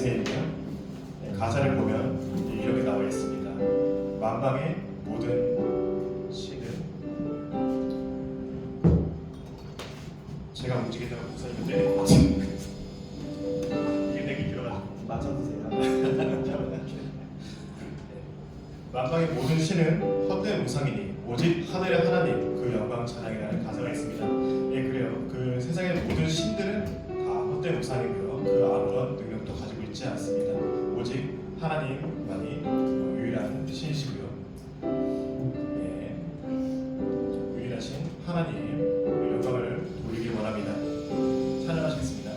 메시지인데요. 가사를 보면 이렇게 나와 있습니다. 만방의 모든 신은 제가 움직이다가 목사님을 때릴 것 같아요. 이게 내기 길어가지고 맞춰주세요. 만방의 모든 신은 헛된 우상이니 오직 하늘의 하나님 그 영광 찬양이라는 가사가 있습니다. 예, 그래요. 그 세상의 모든 신들은 다 헛된 우상이고요. 그 아무런 능력도 가지고 있지 않습니다. 오직 하나님만이 유일한 신이시고요. 예, 유일하신 하나님 영광을 돌리기 원합니다. 찬양하시겠습니다.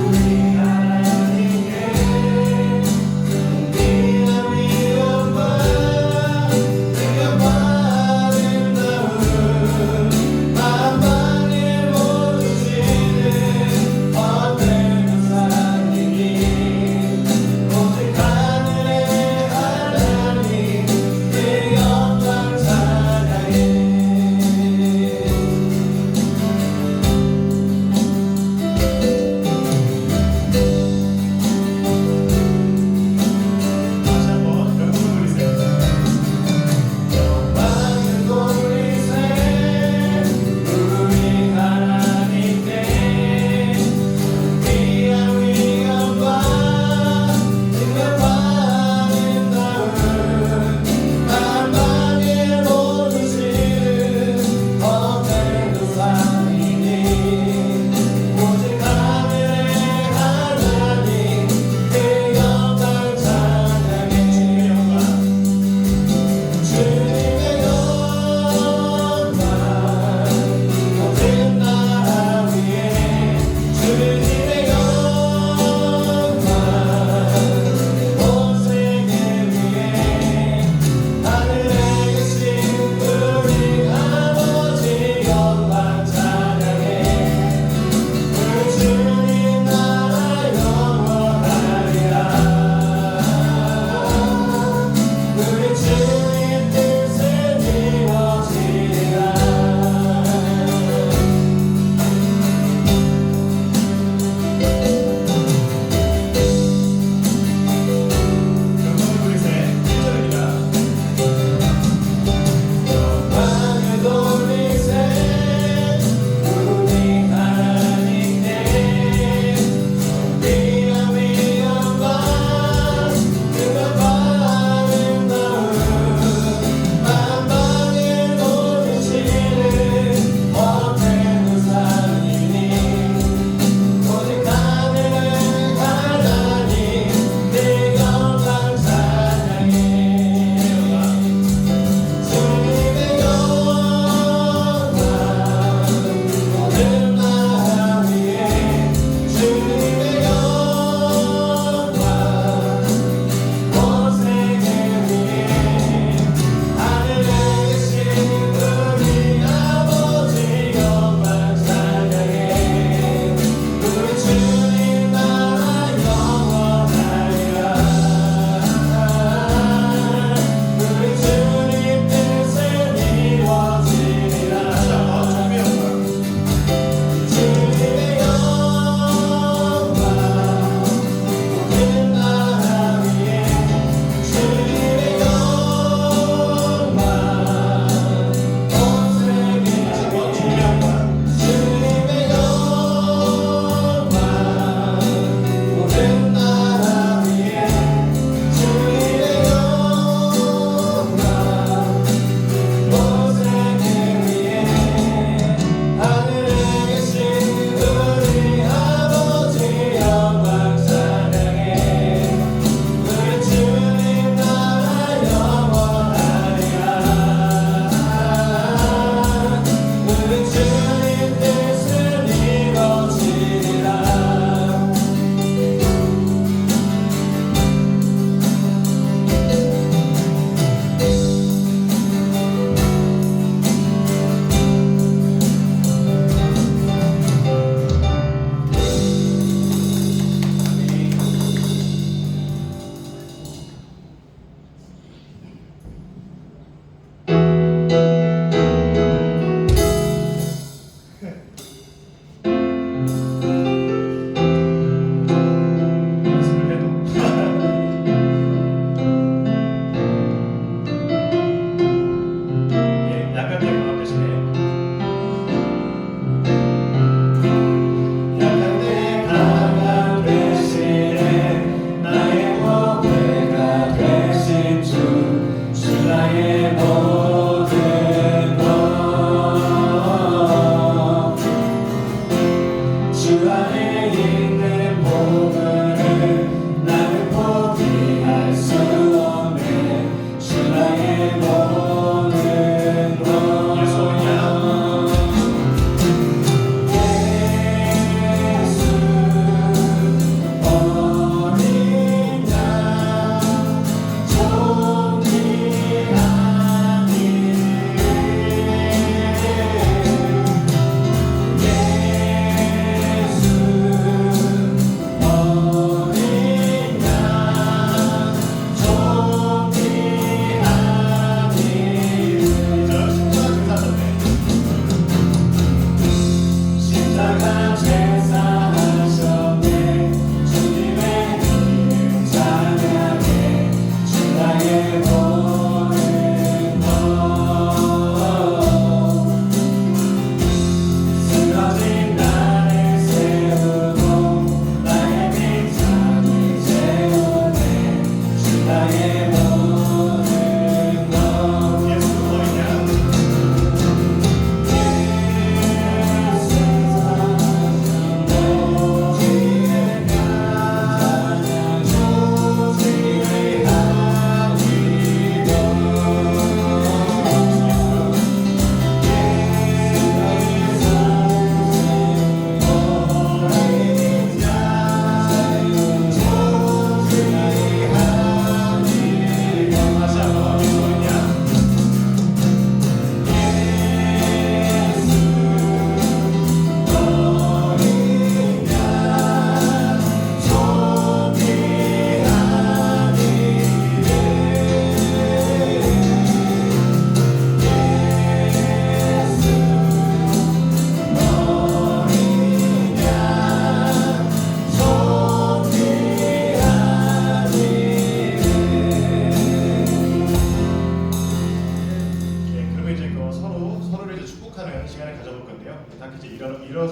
우리 하나님께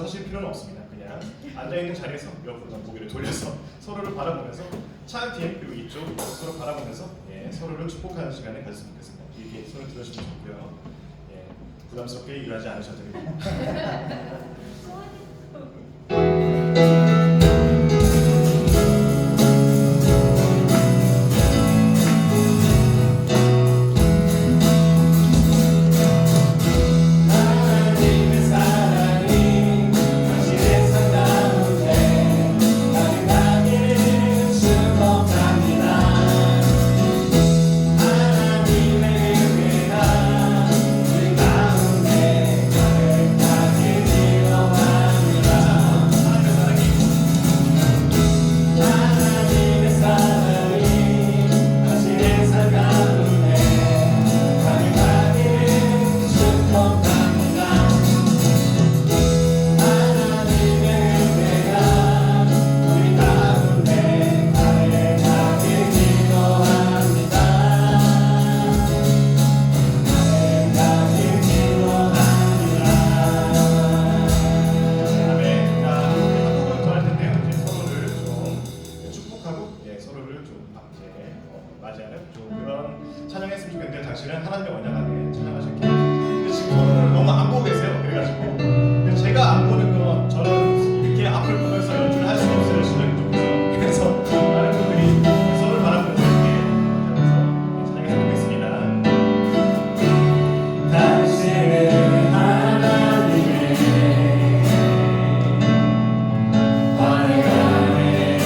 하실 필요는 없습니다. 그냥 앉아있는 자리에서 옆으로 고개를 돌려서 서로를 바라보면서 차한팀 그리고 이쪽 서로 바라보면서 예, 서로를 축복하는 시간을 가졌으면 좋겠습니다. 이렇게 손을 들어주시면 좋고요. 예, 부담스럽게 일하지 않으셔도 됩니다. 찬양했으면 좋겠는데 당신은 하나님의 언약하게 찬양하실게요. 근데 지금 서로를 너무 안 보고 계세요. 그래가지고 근데 제가 안 보는 건 저는 이렇게 앞을 보면서 연주를 할 수가 없어요. 실력이 좀 그래서 다른 분들이 서로를 바라보면서 이렇게 하면서 찬양했으면 좋겠습니다. 당신은 하나님의 환영 안에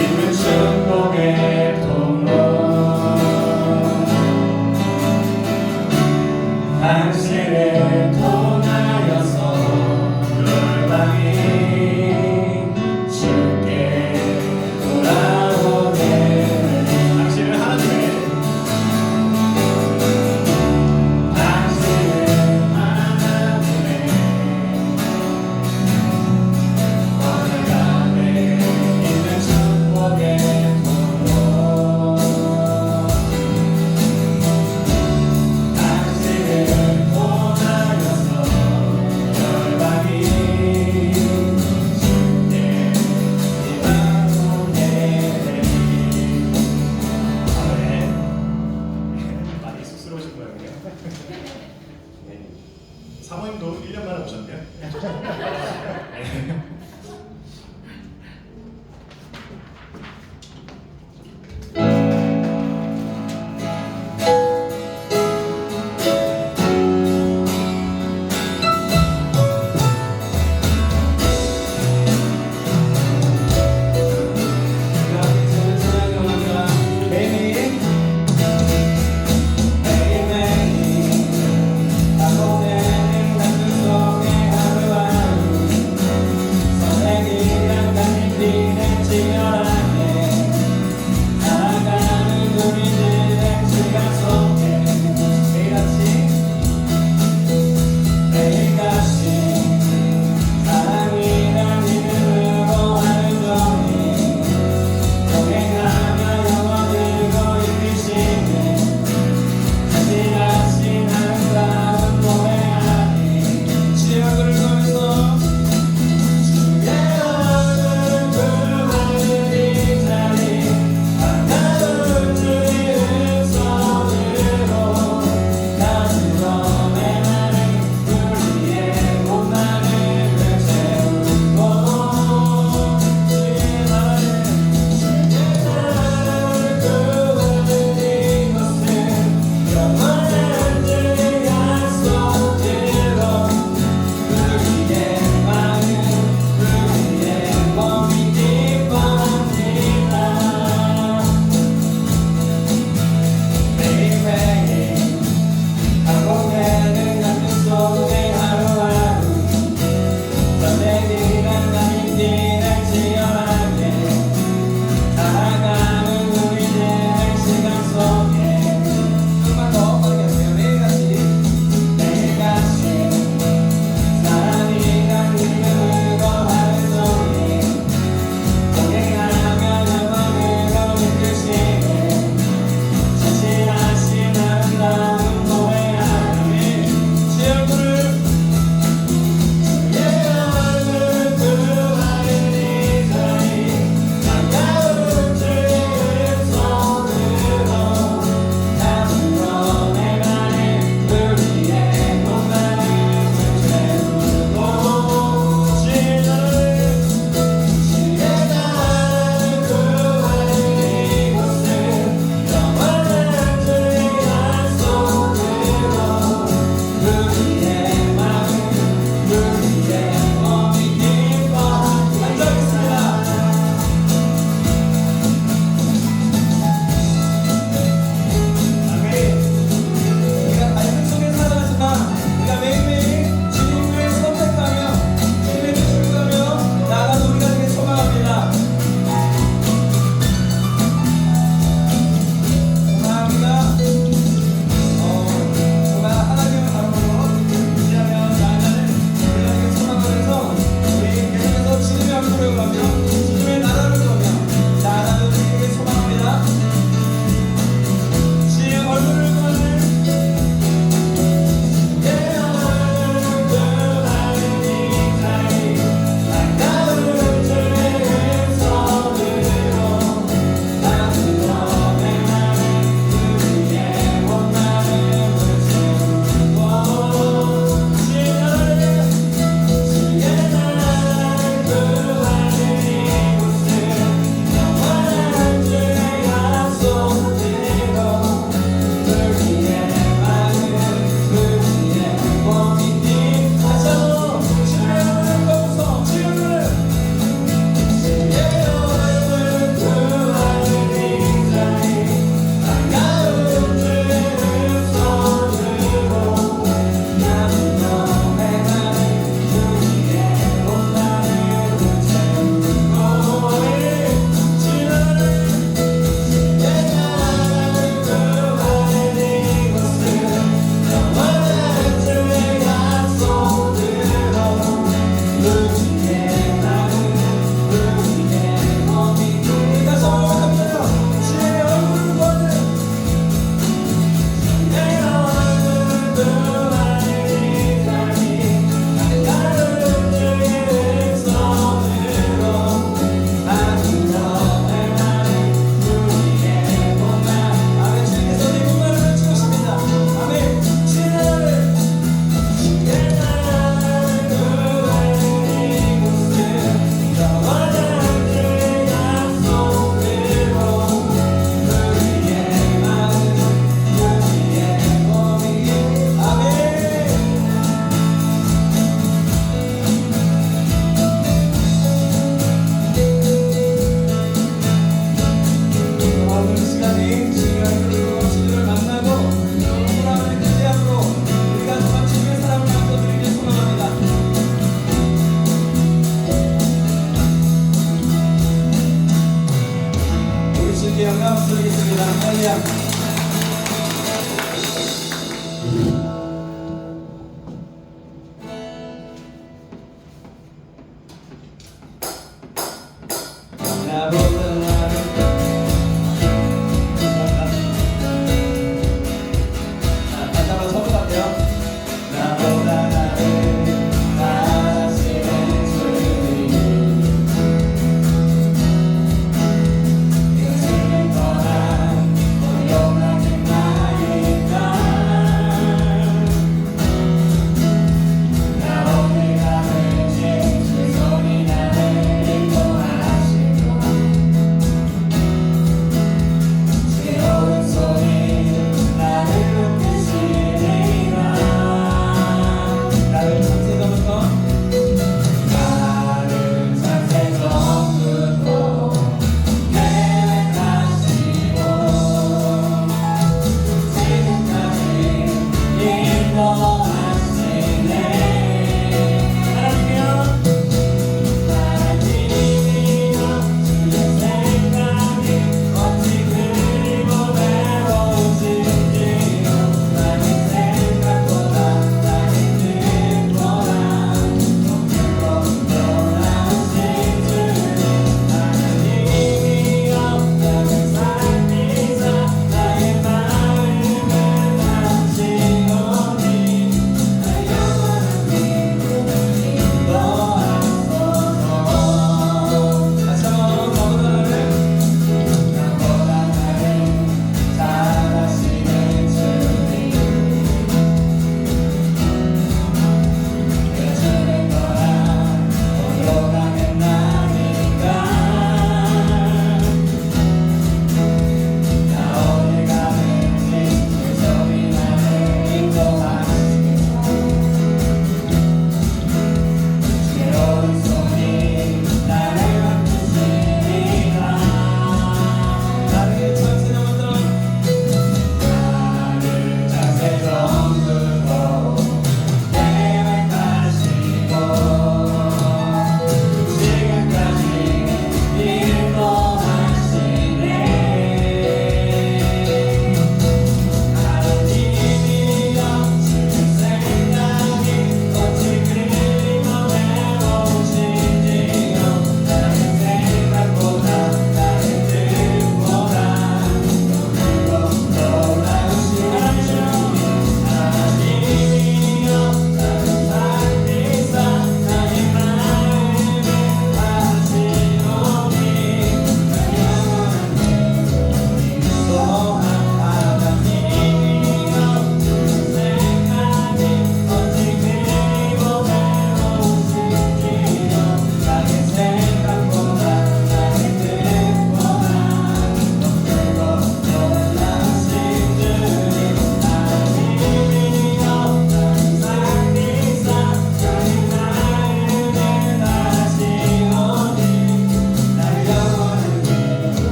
있는 축복의 통로 당신을 통하여서 열방이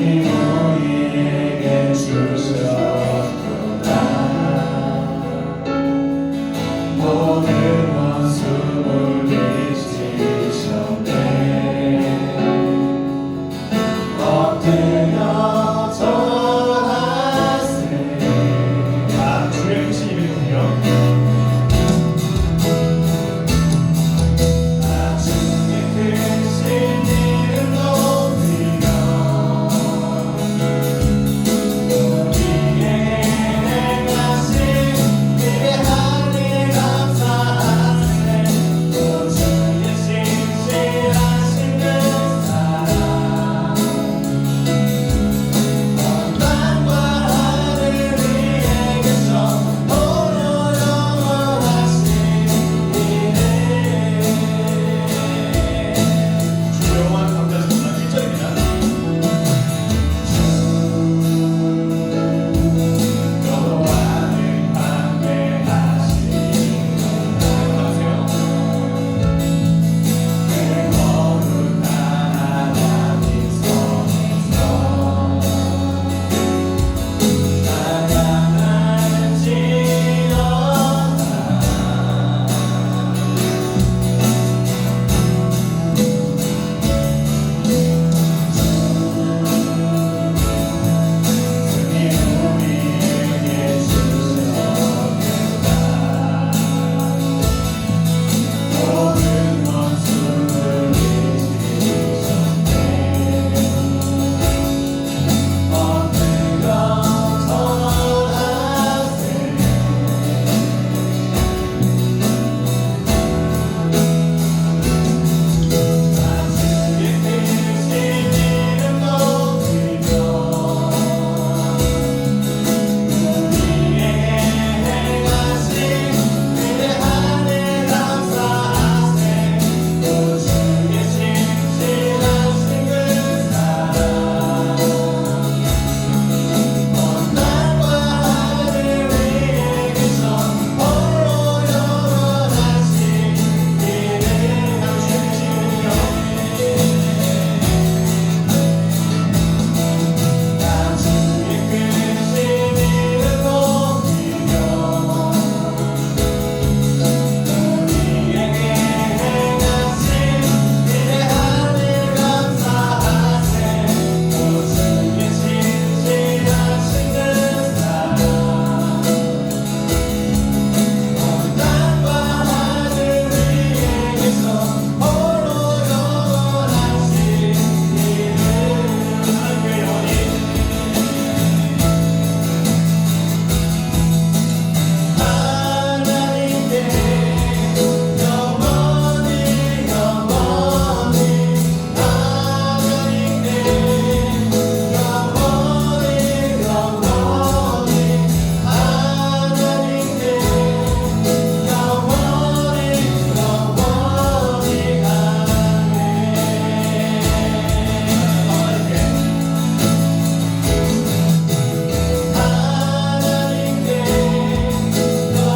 주님 우리에게 주셨구나. 모든 원수 물리치셨네. 엎드려 절하세. 자, 주의 크신 이름이 군요. 주의 크신 이름 높이며 우리에게 행하신 위대한 일 감사하세. 또 주의 신실하신 그 사랑 땅과 하늘 위에게서 홀로 영원하신 이름. 주요한 감자스입니다. 1절입니다. 여호와는 함께하시니라. 하세요. 그 거룩한 하나님 손에서 모든 원수를 이기셨네. 엎드려 절하세. 주의 크신 이름 높이며 우리에게 행하신 위대한 일 감사하세. 또 주의 신실하신 그 사랑 땅과 하늘 위에게서 홀로 영원하신 이름. 주의 크신 이름 높이며 우리에게 행하신 위대한 일 감사하세. 또 주의 신실하신 그 사랑 땅과 하늘 위에게서 홀로 영원하신 이름. 하나님의 영원히 하나님께 영원히 영원히 하나님께 영원히 영원히 하나님께 영원히 영원히 하나님께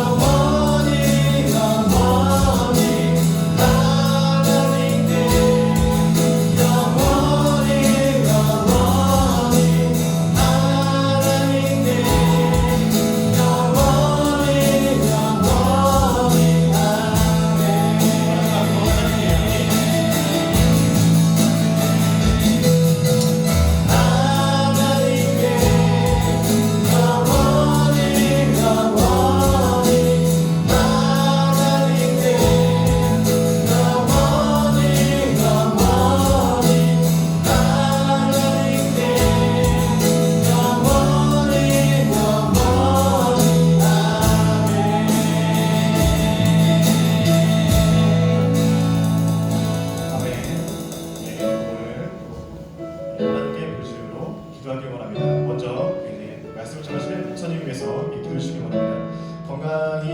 영원히 영원히 하나님께 영원히 영원히 하나님께 영원히 영원히 하나님께 영원히 영원히 하나님께 영원히 영원히 하나님께 영원히 영원히 아멘. 예, 오늘 하나님께 별주로 기도하기 원합니다. 먼저 이제 말씀을 전하시는 목사님 위해서 기도해 주시기 원합니다. 건강이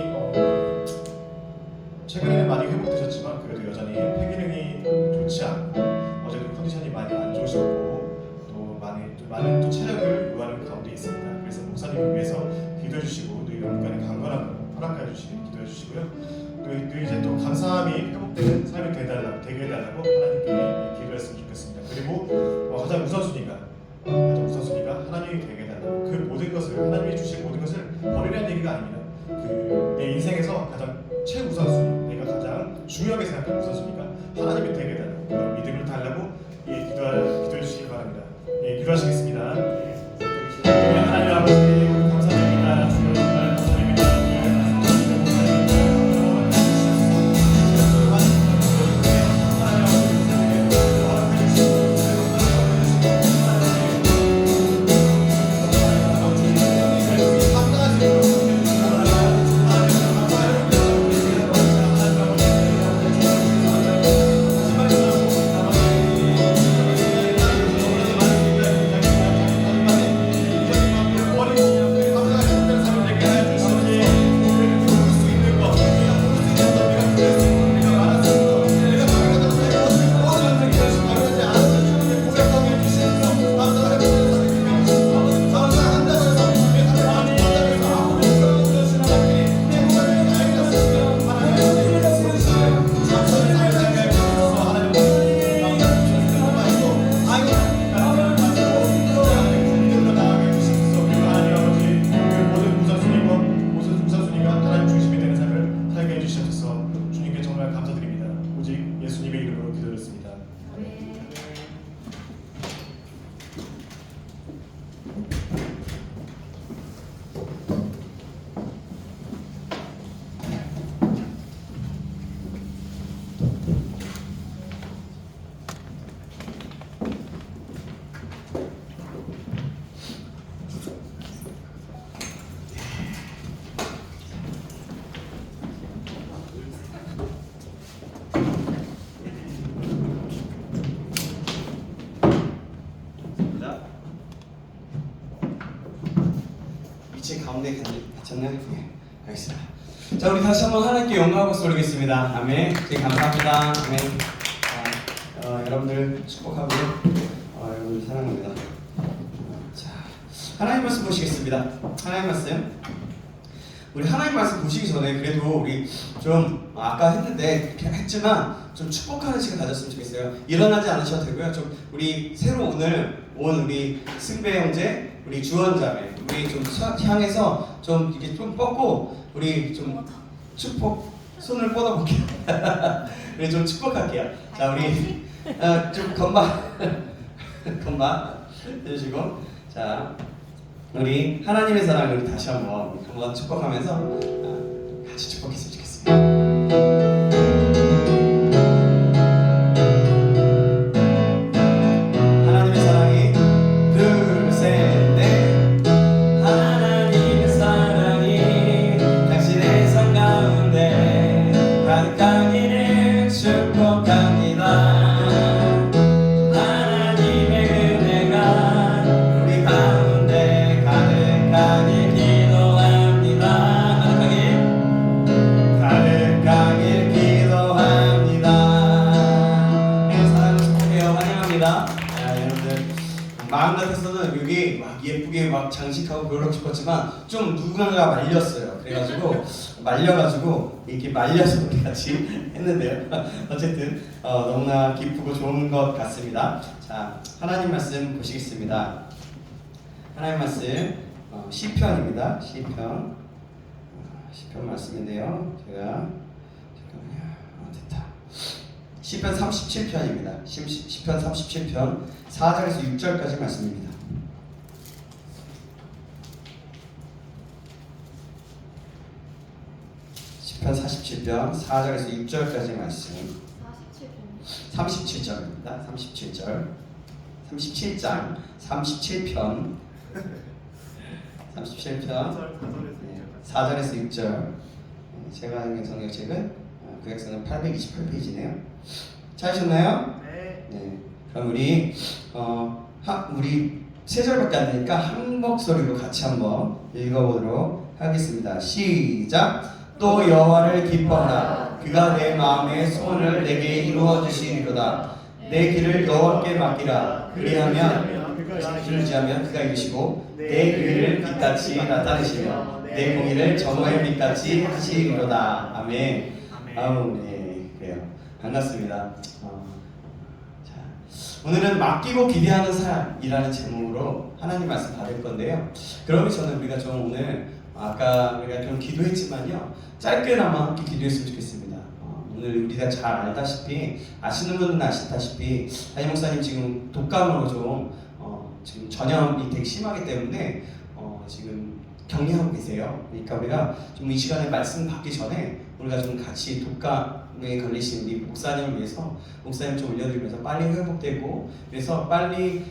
최근에는 많이 회복되셨지만 그래도 여전히 폐기능이 좋지 않고 어제도 컨디션이 많이 안 좋으셨고 또 많은 또 체력을 요하는 가운데 있습니다. 그래서 목사님을 위해서 기도해 주시고 또 영간의 강건함을 허락해 주시기 기도해 주시고요. 또 이제 또 감사함이 회복되는 삶이 되게 해달라고 하나님께 기도했으면 좋겠습니다. 그리고 가장 우선순위가 내가 하나님이 되게 해달라고. 그 모든 것을 하나님이 주신 모든 것을 버리라는 얘기가 아닙니다. 그 내 인생에서 가장 최우선순위, 내가 가장 중요하게 생각하는 우선순위가 하나님이 되게 해달라고. 그런 믿음을 달라고 기도해 주시기 바랍니다. 예, 기도하시겠습니다. 네, 하나님 아버지 우리 감사드립니다. 주여 정말 감사드립니다. 예수님의 이름으로 기도드렸습니다. 가운데 괜찮나요? 네, 알겠습니다. 자, 우리 다시 한번 하나님께 영광하고 박수 올리겠습니다. 아멘. 감사합니다. 아멘. 여러분들 축복하고요. 여러분들 사랑합니다. 자, 하나님 말씀 보시겠습니다. 하나님 말씀. 우리 하나님 말씀 보시기 전에 그래도 우리 좀 아까 했는데 했지만 좀 축복하는 시간 가졌으면 좋겠어요. 일어나지 않으셔도 되고요. 좀 우리 새로 오늘 온 우리 승배 형제, 우리 주원자매, 우리 좀 향해서 좀 이렇게 좀 뻗고 우리 좀 축복 손을 뻗어볼게요. 우리 좀 축복할게요. 자, 우리 좀 건반 해주시고, 자, 우리 하나님의 사랑을 우리 다시 한번 축복하면서 같이 축복했으면 좋겠습니다. 마음 같아서는 여기 막 예쁘게 막 장식하고 그러고 싶었지만 좀 누군가가 말렸어요. 그래가지고 말려가지고 이렇게 말려서 우리 같이 했는데요. 어쨌든 너무나 기쁘고 좋은 것 같습니다. 자, 하나님 말씀 보시겠습니다. 하나님 말씀 시편입니다. 시편 말씀인데요. 제가 잠깐만요. 됐다. 시편 37편입니다. 시편 37편 4절에서 6절까지 말씀입니다. 시편 47편 4절에서 6절까지 말씀. 37절입니다. 37절. 37장 37편 4절에서 6절. 제가 읽은 성경책은 구약성은 828페이지네요. 찾으셨나요? 네. 그럼 우리 우리 세 절밖에 안 되니까 한 목소리로 같이 한번 읽어보도록 하겠습니다. 시작. 또 여호와를 기뻐하라. 그가 내 마음의 소원을 내게 이루어 주시리로다. 내 길을 여호와께 맡기라. 그리하면 길을 지하면 그가 이루시고 내 의를 빛같이 나타내시며 내 공의를 정오의 빛같이 하시리로다. 아멘. 아우, 네, 그래요. 반갑습니다. 자, 오늘은 맡기고 기대하는 삶이라는 제목으로 하나님 말씀 받을 건데요. 그러면 저는 우리가 좀 오늘 아까 우리가 좀 기도했지만요, 짧게나마 함께 기도했으면 좋겠습니다. 오늘 우리가 잘 알다시피, 아시는 분은 아시다시피 담임 목사님 지금 독감으로 좀 지금 전염이 되게 심하기 때문에 지금 격리하고 계세요. 그러니까 우리가 좀 이 시간에 말씀 받기 전에 우리가 좀 같이 독감에 걸리신 우리 목사님을 위해서 목사님 좀 올려드리면서 빨리 회복되고, 그래서 빨리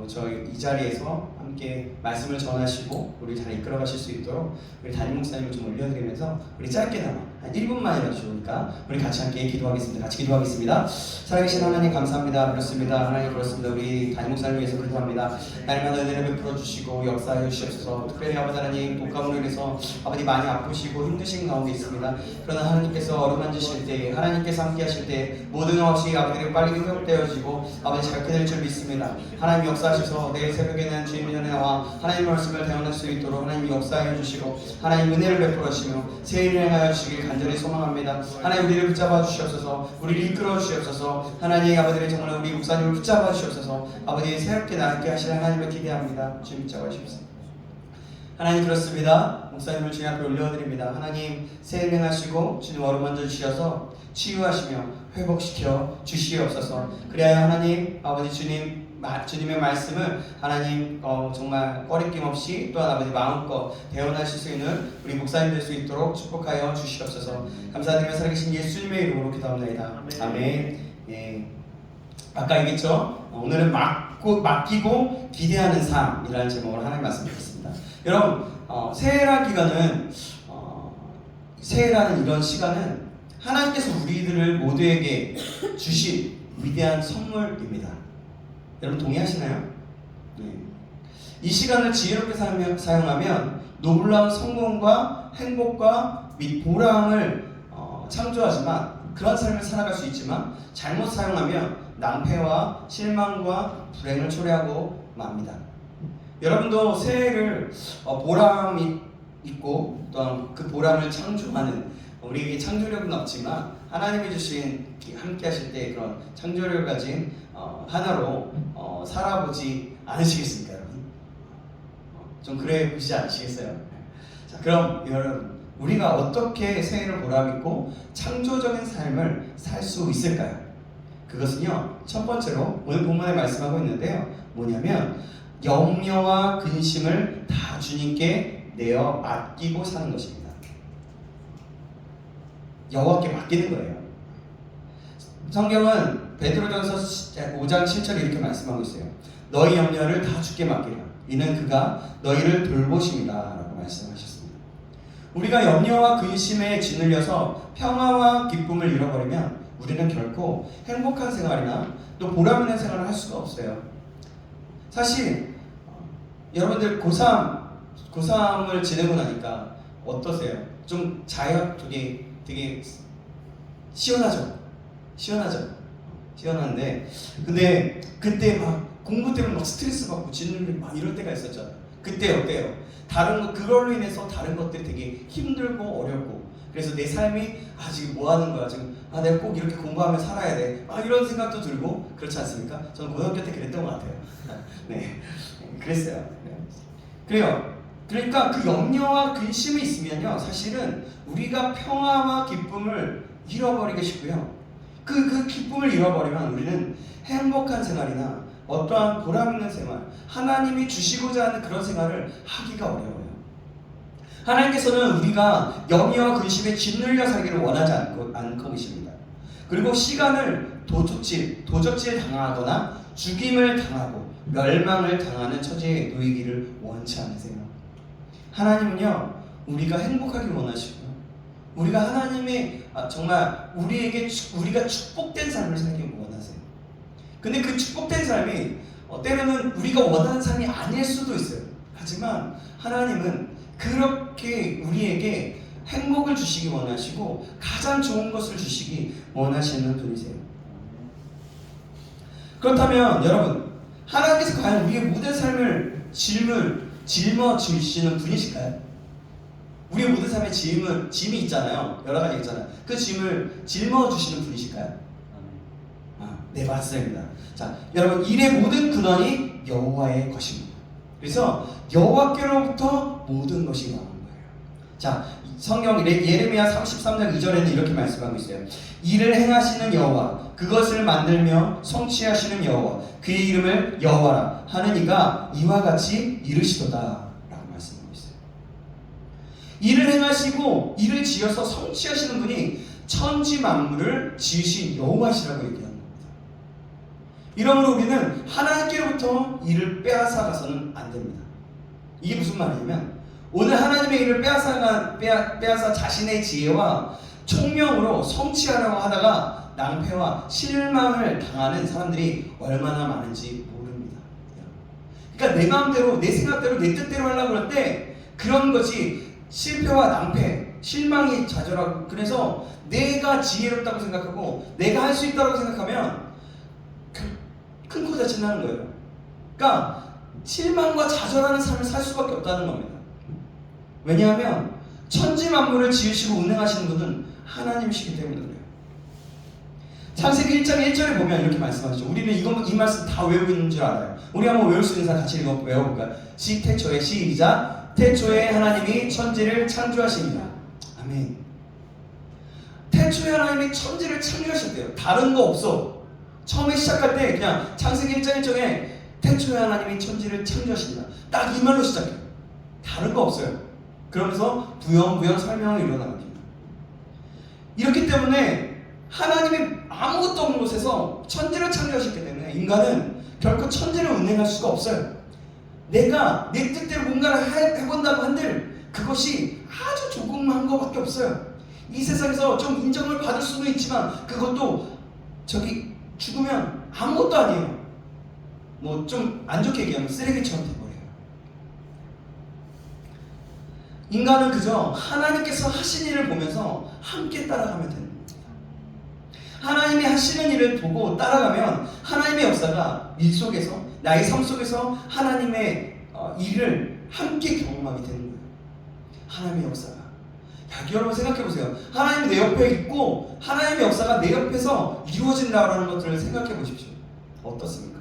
저희 이 자리에서 함께 말씀을 전하시고 우리 잘 이끌어 가실 수 있도록 우리 담임 목사님을 좀 올려드리면서 우리 짧게나마 한 1분만이라도 좋으니까 우리 같이 함께 기도하겠습니다. 같이 기도하겠습니다. 살아계신 하나님 감사합니다. 그렇습니다. 하나님 그렇습니다. 우리 담임 목사님을 위해서 기도합니다. 하나님의 은혜를 베풀어 주시고 역사해 주시옵소서. 특별히 아버지 하나님 독감으로 인해서 아버지 많이 아프시고 힘드신 가운데 있습니다. 그러나 하나님께서 어루만지실 때, 하나님께서 함께 하실 때 모든 것이 아버지를 빨리 회복되어지고 아버지 잘 될 줄 믿습니다. 하나님 역사하셔서 내일 새벽에는 주님 전에 나와 하나님의 말씀을 대언할 수 있도록 하나님 역사해 주시고 하나님 은혜를 베풀어 주시며 새 일을 행하여 주시길 간절히 소망합니다. 하나님 우리를 붙잡아 주시옵소서. 우리를 이끌어 주시옵소서. 하나님 아버지를 정말 우리 목사님을 붙잡아 주시옵소서. 아버지 새롭게 나게 하시는 하나님을 기대합니다. 주님 붙잡아 주시옵소서. 하나님 그렇습니다. 목사님을 주님 앞에 올려드립니다. 하나님 새 일 행하시고 주님 어루만져 주셔서 치유하시며 회복시켜 주시옵소서. 그래야 하나님 아버지 주님의 말씀을 하나님 정말 꺼리낌 없이 또한 아버지 마음껏 대언하실 수 있는 우리 목사님 될 수 있도록 축복하여 주시옵소서. 감사드리며 살아계신 예수님의 이름으로 기도합니다. 아멘. 예. 아까 얘기했죠. 오늘은 맡기고 기대하는 삶이라는 제목으로 하나님 말씀드렸습니다. 여러분 새해라 기간은 새해라는 이런 시간은 하나님께서 우리들을 모두에게 주신 위대한 선물입니다. 여러분 동의하시나요? 네. 이 시간을 지혜롭게 사용하면 놀라운 성공과 행복과 및 보람을 창조하지만 그런 삶을 살아갈 수 있지만 잘못 사용하면 낭패와 실망과 불행을 초래하고 맙니다. 여러분도 새해를 보람이 있고 또한 그 보람을 창조하는 우리에게 창조력은 없지만 하나님이 주신 함께 하실 때 그런 창조력을 가진 하나로 살아보지 않으시겠습니까, 여러분? 좀 그래 보시지 않으시겠어요? 자, 그럼 여러분 우리가 어떻게 새해를 보람있고 창조적인 삶을 살 수 있을까요? 그것은요, 첫 번째로 오늘 본문에 말씀하고 있는데요, 뭐냐면 염려와 근심을 다 주님께 내어 맡기고 사는 것입니다. 여호와께 맡기는 거예요. 성경은 베드로전서 5장 7절에 이렇게 말씀하고 있어요. 너희 염려를 다 주께 맡기라. 이는 그가 너희를 돌보심이다 라고 말씀하셨습니다. 우리가 염려와 근심에 짓눌려서 평화와 기쁨을 잃어버리면 우리는 결코 행복한 생활이나 또 보람 있는 생활을 할 수가 없어요. 사실 여러분들 고3을 지내고 나니까 어떠세요? 좀 되게 시원하죠? 시원한데 근데 그때 막 공부 때문에 막 스트레스 받고 짓눌리고 막 이럴 때가 있었잖아요. 그때 어때요? 그걸로 인해서 다른 것들이 되게 힘들고 어렵고, 그래서 내 삶이 지금 뭐 하는 거야? 지금 내가 꼭 이렇게 공부하며 살아야 돼. 이런 생각도 들고, 그렇지 않습니까? 저는 고등학교 때 그랬던 것 같아요. 네, 그랬어요. 그래요. 그러니까 그 염려와 근심이 있으면요, 사실은 우리가 평화와 기쁨을 잃어버리게 쉽고요. 그 기쁨을 잃어버리면 우리는 행복한 생활이나 어떠한 보람 있는 생활, 하나님이 주시고자 하는 그런 생활을 하기가 어려워요. 하나님께서는 우리가 염려와 근심에 짓눌려 살기를 원하지 않고 계십니다. 그리고 시간을 도적질 당하거나 죽임을 당하고 멸망을 당하는 처지에 놓이기를 원치 않으세요. 하나님은요, 우리가 행복하길 원하시고요, 우리가 하나님의 정말 우리가 축복된 삶을 살기를 원하세요. 근데 그 축복된 삶이 때로는 우리가 원하는 삶이 아닐 수도 있어요. 하지만 하나님은 그렇게 우리에게 행복을 주시기 원하시고 가장 좋은 것을 주시기 원하시는 분이세요. 그렇다면 여러분, 하나님께서 과연 우리의 모든 삶을 짊어지시는 분이실까요? 우리의 모든 삶에 짐이 있잖아요. 여러 가지 있잖아요. 그 짐을 짊어주시는 분이실까요? 내봤습니다. 자, 여러분 일의 모든 근원이 여호와의 것입니다. 그래서 여호와께로부터 모든 것이 나오는 거예요. 자, 성경 예레미야 33장 2절에는 이렇게 말씀하고 있어요. 이를 행하시는 여호와, 그것을 만들며 성취하시는 여호와, 그의 이름을 여호와라 하는 이가 이와 같이 이르시도다 라고 말씀하고 있어요. 이를 행하시고 이를 지어서 성취하시는 분이 천지 만물을 지으신 여호와시라고 얘기하는 겁니다. 이러므로 우리는 하나님께로부터 일을 빼앗아가서는 안 됩니다. 이게 무슨 말이냐면 오늘 하나님의 일을 빼앗아 자신의 지혜와 총명으로 성취하려고 하다가 낭패와 실망을 당하는 사람들이 얼마나 많은지 모릅니다. 그러니까 내 마음대로, 내 생각대로, 내 뜻대로 하려고 할 때 그런 것이 실패와 낭패, 실망이 좌절하고, 그래서 내가 지혜롭다고 생각하고 내가 할 수 있다고 생각하면 큰 코 다친다는 거예요. 그러니까 실망과 좌절하는 삶을 살 수밖에 없다는 겁니다. 왜냐하면 천지 만물을 지으시고 운행하시는 분은 하나님이시기 때문에 그래요. 창세기 1장 1절에 보면 이렇게 말씀하시죠. 우리는 이 말씀 다 외우고 있는 줄 알아요. 우리 한번 외울 수 있는 사람 같이 외워볼까요? 태초에 시작. 태초에 하나님이 천지를 창조하십니다. 아멘. 태초에 하나님이 천지를 창조하셨대요. 다른 거 없어. 처음에 시작할 때 그냥 창세기 1장 1절에 태초에 하나님이 천지를 창조하십니다. 딱 이 말로 시작해요. 다른 거 없어요. 그러면서 부연부연 설명이 일어납니다. 이렇기 때문에 하나님이 아무것도 없는 곳에서 천지를 창조하셨기 때문에 인간은 결코 천지를 운행할 수가 없어요. 내가 내 뜻대로 뭔가를 해본다고 한들 그것이 아주 조금만 것밖에 없어요. 이 세상에서 좀 인정을 받을 수도 있지만 그것도 저기 죽으면 아무것도 아니에요. 뭐 좀 안 좋게 얘기하면 쓰레기처럼 돼버려요. 인간은 그저 하나님께서 하신 일을 보면서 함께 따라가면 되는 겁니다. 하나님이 하시는 일을 보고 따라가면 하나님의 역사가 일 속에서, 나의 삶 속에서 하나님의 일을 함께 경험하게 되는 거예요. 하나님의 역사가. 여러분 생각해보세요. 하나님이 내 옆에 있고 하나님의 역사가 내 옆에서 이루어진다라는 것들을 생각해 보십시오. 어떻습니까?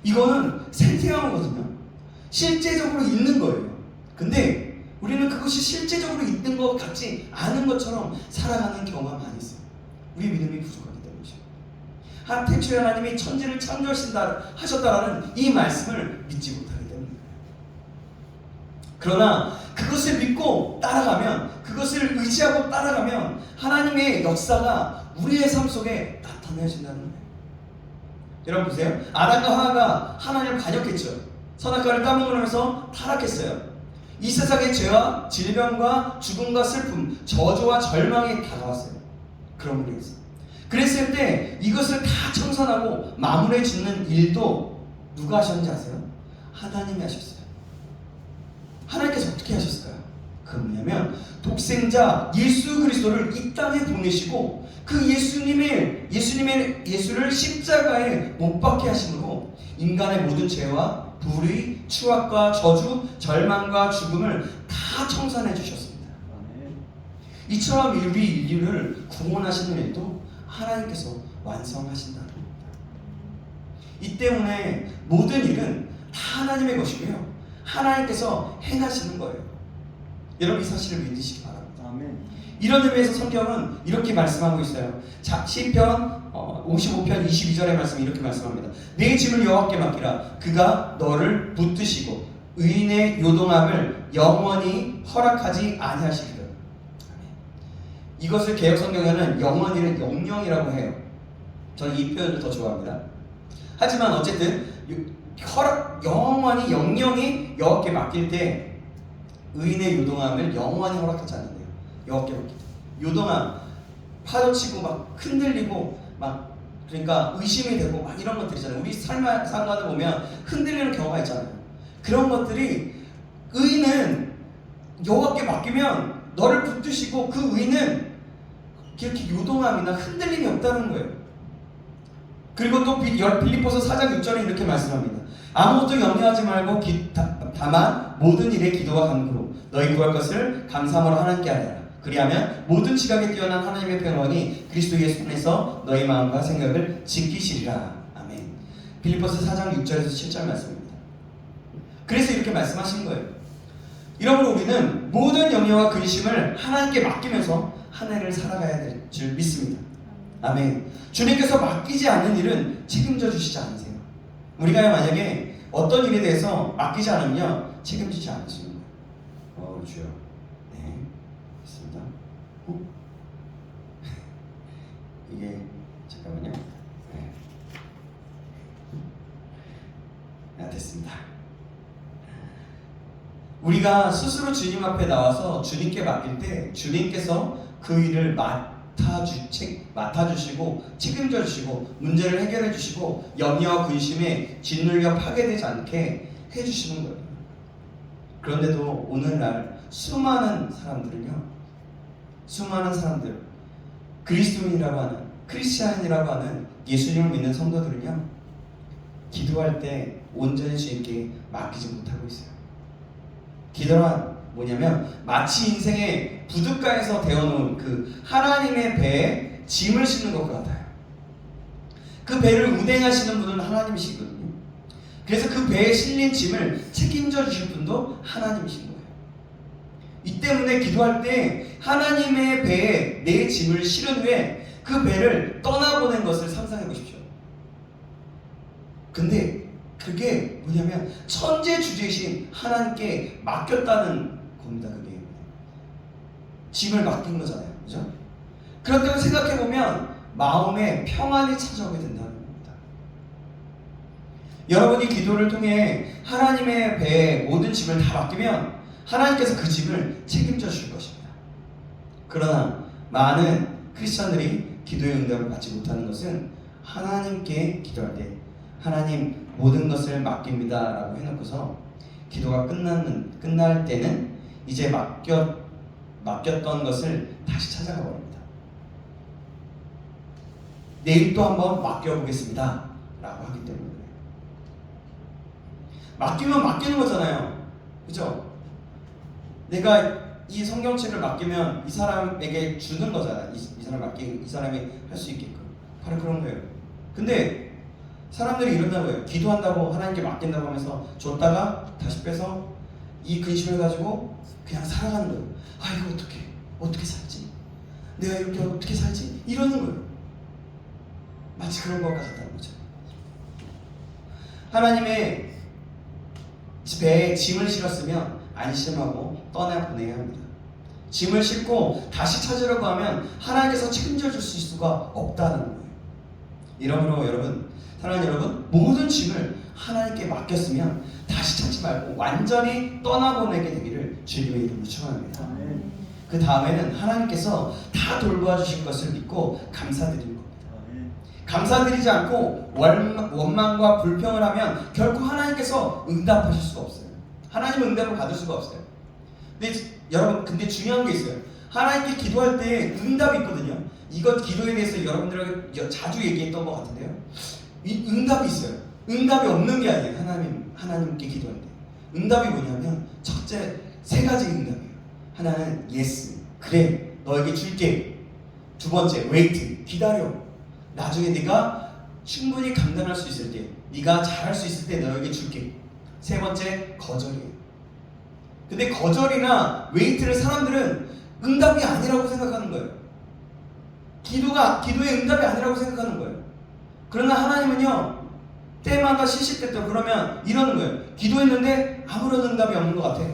이거는 생생한 거거든요. 실제적으로 있는 거예요. 근데 우리는 그것이 실제적으로 있는 것 같지 않은 것처럼 살아가는 경우가 많이 있어요. 우리 믿음이 부족하기 때문이죠. 태초에 하나님이 천지를 창조하셨다라는 이 말씀을 믿지 못하기 때문입니다. 그러나 그것을 믿고 따라가면, 그것을 의지하고 따라가면 하나님의 역사가 우리의 삶 속에 나타내진다는 거예요. 여러분 보세요. 아담과 하와가 하나님을 반역했죠. 선악과를 따먹으면서 타락했어요. 이 세상의 죄와 질병과 죽음과 슬픔, 저주와 절망이 다가왔어요. 그럼으로 해서 그랬을 때 이것을 다 청산하고 마무리 짓는 일도 누가 하셨는지 아세요? 하나님이 하셨어요. 하나님께서 어떻게 하셨을까요? 그 뭐냐면 독생자 예수 그리스도를 이 땅에 보내시고 그 예수를 십자가에 못 박게 하심으로 인간의 모든 죄와 불의, 추악과 저주, 절망과 죽음을 다 청산해 주셨습니다. 이처럼 우리 인류를 구원하시는 일도 하나님께서 완성하신다는 겁니다. 이 때문에 모든 일은 다 하나님의 것이고요. 하나님께서 행하시는 거예요. 여러분 이 사실을 믿으시기 바랍니다. 아멘. 이런 의미에서 성경은 이렇게 말씀하고 있어요. 자, 시편 55편 22절의 말씀이 이렇게 말씀합니다. 내 짐을 여호와께 맡기라. 그가 너를 붙드시고 의인의 요동함을 영원히 허락하지 아니하시리라. 이것을 개역 성경에는 영원히는 영영이라고 해요. 저는 이 표현을 더 좋아합니다. 하지만 어쨌든 영원히 영영이 여호와께 맡길 때 의인의 요동함을 영원히 허락하지 않는데요. 여호와께 맡길 때 요동함, 파도치고 막 흔들리고 막 그러니까 의심이 되고 막 이런 것들이잖아요. 우리 삶을 보면 흔들리는 경우가 있잖아요. 그런 것들이 의인은 여호와께 맡기면 너를 붙드시고 그 의인은 이렇게 요동함이나 흔들림이 없다는 거예요. 그리고 또 빌립보서 4장 6절에 이렇게 말씀합니다. 아무것도 염려하지 말고 다만 모든 일에 기도와 간구로 너희 구할 것을 감사함으로 하나님께 하라. 그리하면 모든 지각에 뛰어난 하나님의 평강이 그리스도 예수 안에서 너희 마음과 생각을 지키시리라. 아멘. 빌립보서 4장 6절에서 7절 말씀입니다. 그래서 이렇게 말씀하신 거예요. 이러므로 우리는 모든 염려와 근심을 하나님께 맡기면서 한 해를 살아가야 될 줄 믿습니다. 아멘. 주님께서 맡기지 않는 일은 책임져 주시지 않으세요. 우리가 만약에 어떤 일에 대해서 맡기지 않으면 책임지지 않으시는 거예요. 주여. 네. 있습니다. 이게 잠깐만요. 네. 됐습니다. 우리가 스스로 주님 앞에 나와서 주님께 맡길 때 주님께서 그 일을 맡아주시고 책임져 주시고 문제를 해결해 주시고 염려와 근심에 짓눌려 파괴되지 않게 해주시는 거예요. 그런데도 오늘날 수많은 사람들 그리스도인이라고 하는 크리스찬이라고 하는 예수님을 믿는 성도들은요, 기도할 때 온전히 주님께 맡기지 못하고 있어요. 기도란 뭐냐면 마치 인생의 부둣가에서 데워놓은 그 하나님의 배에 짐을 싣는 것과 같아요. 그 배를 운행하시는 분은 하나님이시거든요. 그래서 그 배에 실린 짐을 책임져 주실 분도 하나님이신 거예요. 이 때문에 기도할 때 하나님의 배에 내 짐을 실은 후에 그 배를 떠나보낸 것을 상상해 보십시오. 근데 그게 뭐냐면 천재주제이신 하나님께 맡겼다는 겁니다. 그게 짐을 맡긴 거잖아요. 그죠? 그렇다고 생각해보면 마음에 평안이 찾아오게 된다는 겁니다. 여러분이 기도를 통해 하나님의 배에 모든 짐을 다 맡기면 하나님께서 그 짐을 책임져 주실 것입니다. 그러나 많은 크리스천들이 기도의 응답을 받지 못하는 것은 하나님께 기도할 때 하나님 모든 것을 맡깁니다 라고 해놓고서 기도가 끝날 때는 이제 맡겼던 것을 다시 찾아가 버립니다. 내일 또 한번 맡겨보겠습니다 라고 하기 때문에 맡기면 맡기는 거잖아요. 그죠? 내가 이 성경책을 맡기면 이 사람에게 주는 거잖아요. 이 사람이 할 수 있게끔. 바로 그런 거예요. 근데 사람들이 이런다고 해요. 기도한다고 하나님께 맡긴다고 하면서 줬다가 다시 빼서 이 근심을 가지고 그냥 살아가는 거예요. 아, 이거 어떻게 살지? 내가 이렇게 어떻게 살지? 이러는 거예요. 마치 그런 것과 같다는 거죠. 하나님의 배에 짐을 실었으면 안심하고 떠나보내야 합니다. 짐을 싣고 다시 찾으려고 하면 하나님께서 책임져 주실 수가 없다는 거예요. 이러므로 여러분, 사랑하는 여러분, 모든 짐을 하나님께 맡겼으면 다시 찾지 말고 완전히 떠나보내게 되기를 주님의 이름으로 축원합니다. 그 다음에는 하나님께서 다 돌보아 주실 것을 믿고 감사드리는 겁니다. 감사드리지 않고 원망과 불평을 하면 결코 하나님께서 응답하실 수가 없어요. 하나님 응답을 받을 수가 없어요. 근데 여러분, 근데 중요한 게 있어요. 하나님께 기도할 때 응답이 있거든요. 이것 기도에 대해서 여러분들에게 자주 얘기했던 것 같은데요. 응답이 있어요. 응답이 없는 게 아니에요. 하나님께 기도할 때. 응답이 뭐냐면 첫째, 세 가지 응답이에요. 하나는 yes, 그래, 너에게 줄게. 두 번째, wait, 기다려. 나중에 네가 충분히 감당할 수 있을 때, 네가 잘할 수 있을 때 너에게 줄게. 세 번째, 거절이에요. 근데 거절이나 웨이트를 사람들은 응답이 아니라고 생각하는 거예요. 기도의 응답이 아니라고 생각하는 거예요. 그러나 하나님은요, 때마다 시시때때 그러면 이러는 거예요. 기도했는데 아무런 응답이 없는 것 같아.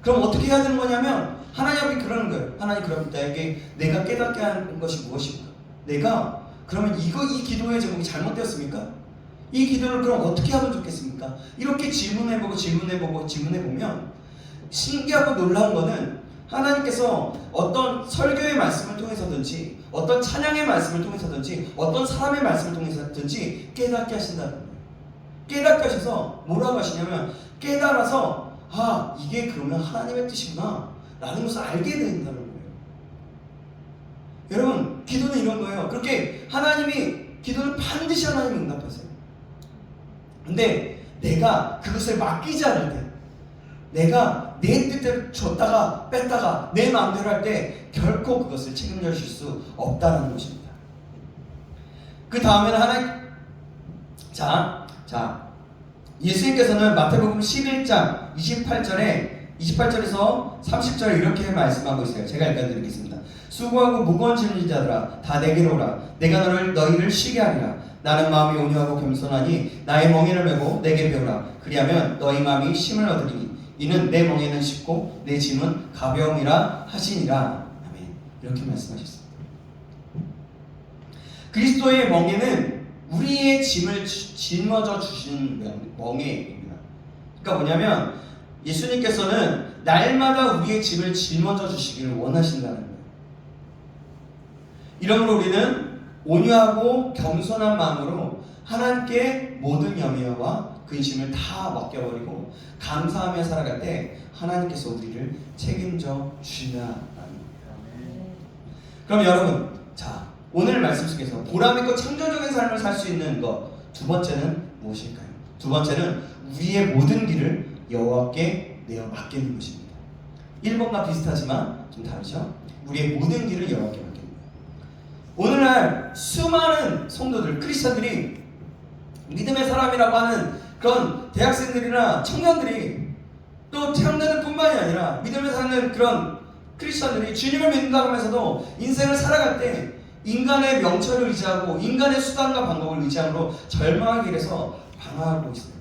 그럼 어떻게 해야 되는 거냐면 하나님이 그러는 거예요. 하나님, 그럼 나에게 내가 깨닫게 하는 것이 무엇입니까? 내가 그러면 이 기도의 제목이 잘못되었습니까? 이 기도를 그럼 어떻게 하면 좋겠습니까? 이렇게 질문해보면 신기하고 놀라운 거는 하나님께서 어떤 설교의 말씀을 통해서든지 어떤 찬양의 말씀을 통해서든지 어떤 사람의 말씀을 통해서든지 깨닫게 하신다는 거예요. 깨닫게 하셔서 뭐라고 하시냐면 깨달아서 아, 이게 그러면 하나님의 뜻이구나 라는 것을 알게 된다는 거예요. 여러분, 기도는 이런 거예요. 그렇게 기도는 반드시 하나님이 응답하세요. 근데 내가 그것을 맡기지 않을 때, 내가 내 뜻대로 줬다가 뺐다가 내 마음대로 할 때 결코 그것을 책임져 주실 수 없다는 것입니다. 그 다음에는 하나님, 자, 예수님께서는 마태복음 11장 28절에서 30절에 이렇게 말씀하고 있어요. 제가 읽어드리겠습니다. 수고하고 무거운 짐진 자들아 다 내게로 오라. 내가 너희를 쉬게 하리라. 나는 마음이 온유하고 겸손하니 나의 멍에를 메고 내게 배우라. 그리하면 너희 마음이 쉼을 얻으리니 이는 내 멍에는 쉽고 내 짐은 가벼움이라 하시니라. 아멘. 이렇게 말씀하셨습니다. 그리스도의 멍에는 우리의 짐을 짊어져 주시는 멍에입니다. 그러니까 뭐냐면 예수님께서는 날마다 우리의 짐을 짊어져 주시기를 원하신다는 거예요. 이러므로 우리는 온유하고 겸손한 마음으로 하나님께 모든 염려와 근심을 다 맡겨버리고 감사하며 살아갈 때 하나님께서 우리를 책임져 주신다는 거예요. 그럼 여러분, 자, 오늘 말씀 속에서 보람있고 창조적인 삶을 살 수 있는 것 두 번째는 무엇일까요? 두 번째는 우리의 모든 길을 여호와께 내어 맡기는 것입니다. 1번과 비슷하지만 좀 다르죠? 우리의 모든 길을 여호와께 맡기는 거예요. 오늘날 수많은 성도들, 크리스천들이 믿음의 사람이라고 하는 그런 대학생들이나 청년들이 또 청년들 뿐만이 아니라 믿음의 사람들 그런 크리스천들이 주님을 믿는다고 하면서도 인생을 살아갈 때 인간의 명철을 의지하고 인간의 수단과 방법을 의지함으로 절망의 길에서 방황하고 있어요.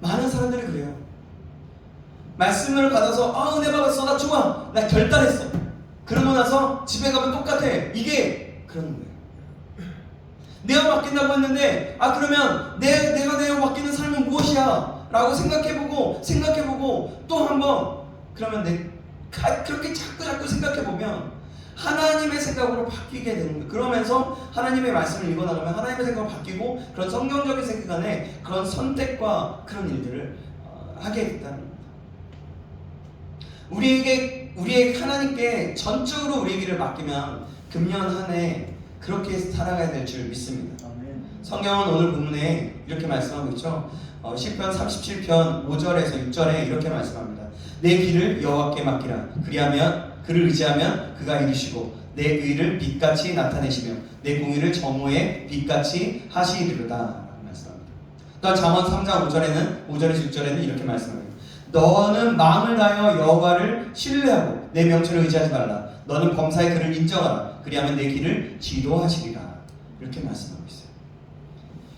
많은 사람들이 그래요. 말씀을 받아서 은혜 받았어, 나 좋아, 나 결단했어. 그러고 나서 집에 가면 똑같아. 이게 그런 거예요. 내가 맡긴다고 했는데 그러면 내가 내어 맡기는 삶은 무엇이야? 라고 생각해보고 또 한번 그러면 그렇게 자꾸 생각해보면 하나님의 생각으로 바뀌게 되는 거예요. 그러면서 하나님의 말씀을 읽어나가면 하나님의 생각으로 바뀌고 그런 성경적인 세계 간에 그런 선택과 그런 일들을 하게 됐다는 겁니다. 우리에게 하나님께 전적으로 우리의 길을 맡기면 금년 한 해 그렇게 살아가야 될 줄 믿습니다. 성경은 오늘 본문에 이렇게 말씀하고 있죠. 시편 37편 5절에서 6절에 이렇게 말씀합니다. 내 길을 여호와께 맡기라. 그리하면 그를 의지하면 그가 이루시고 내 의를 빛같이 나타내시며 내 공의를 정오의 빛같이 하시리로다 라고 말씀합니다. 또한 잠언 3장 5절에서 6절에는 이렇게 말씀합니다. 너는 마음을 다하여 여호와를 신뢰하고 내 명철을 의지하지 말라. 너는 범사의 그를 인정하라. 그리하면 내 길을 지도하시리라. 이렇게 말씀하고 있어요.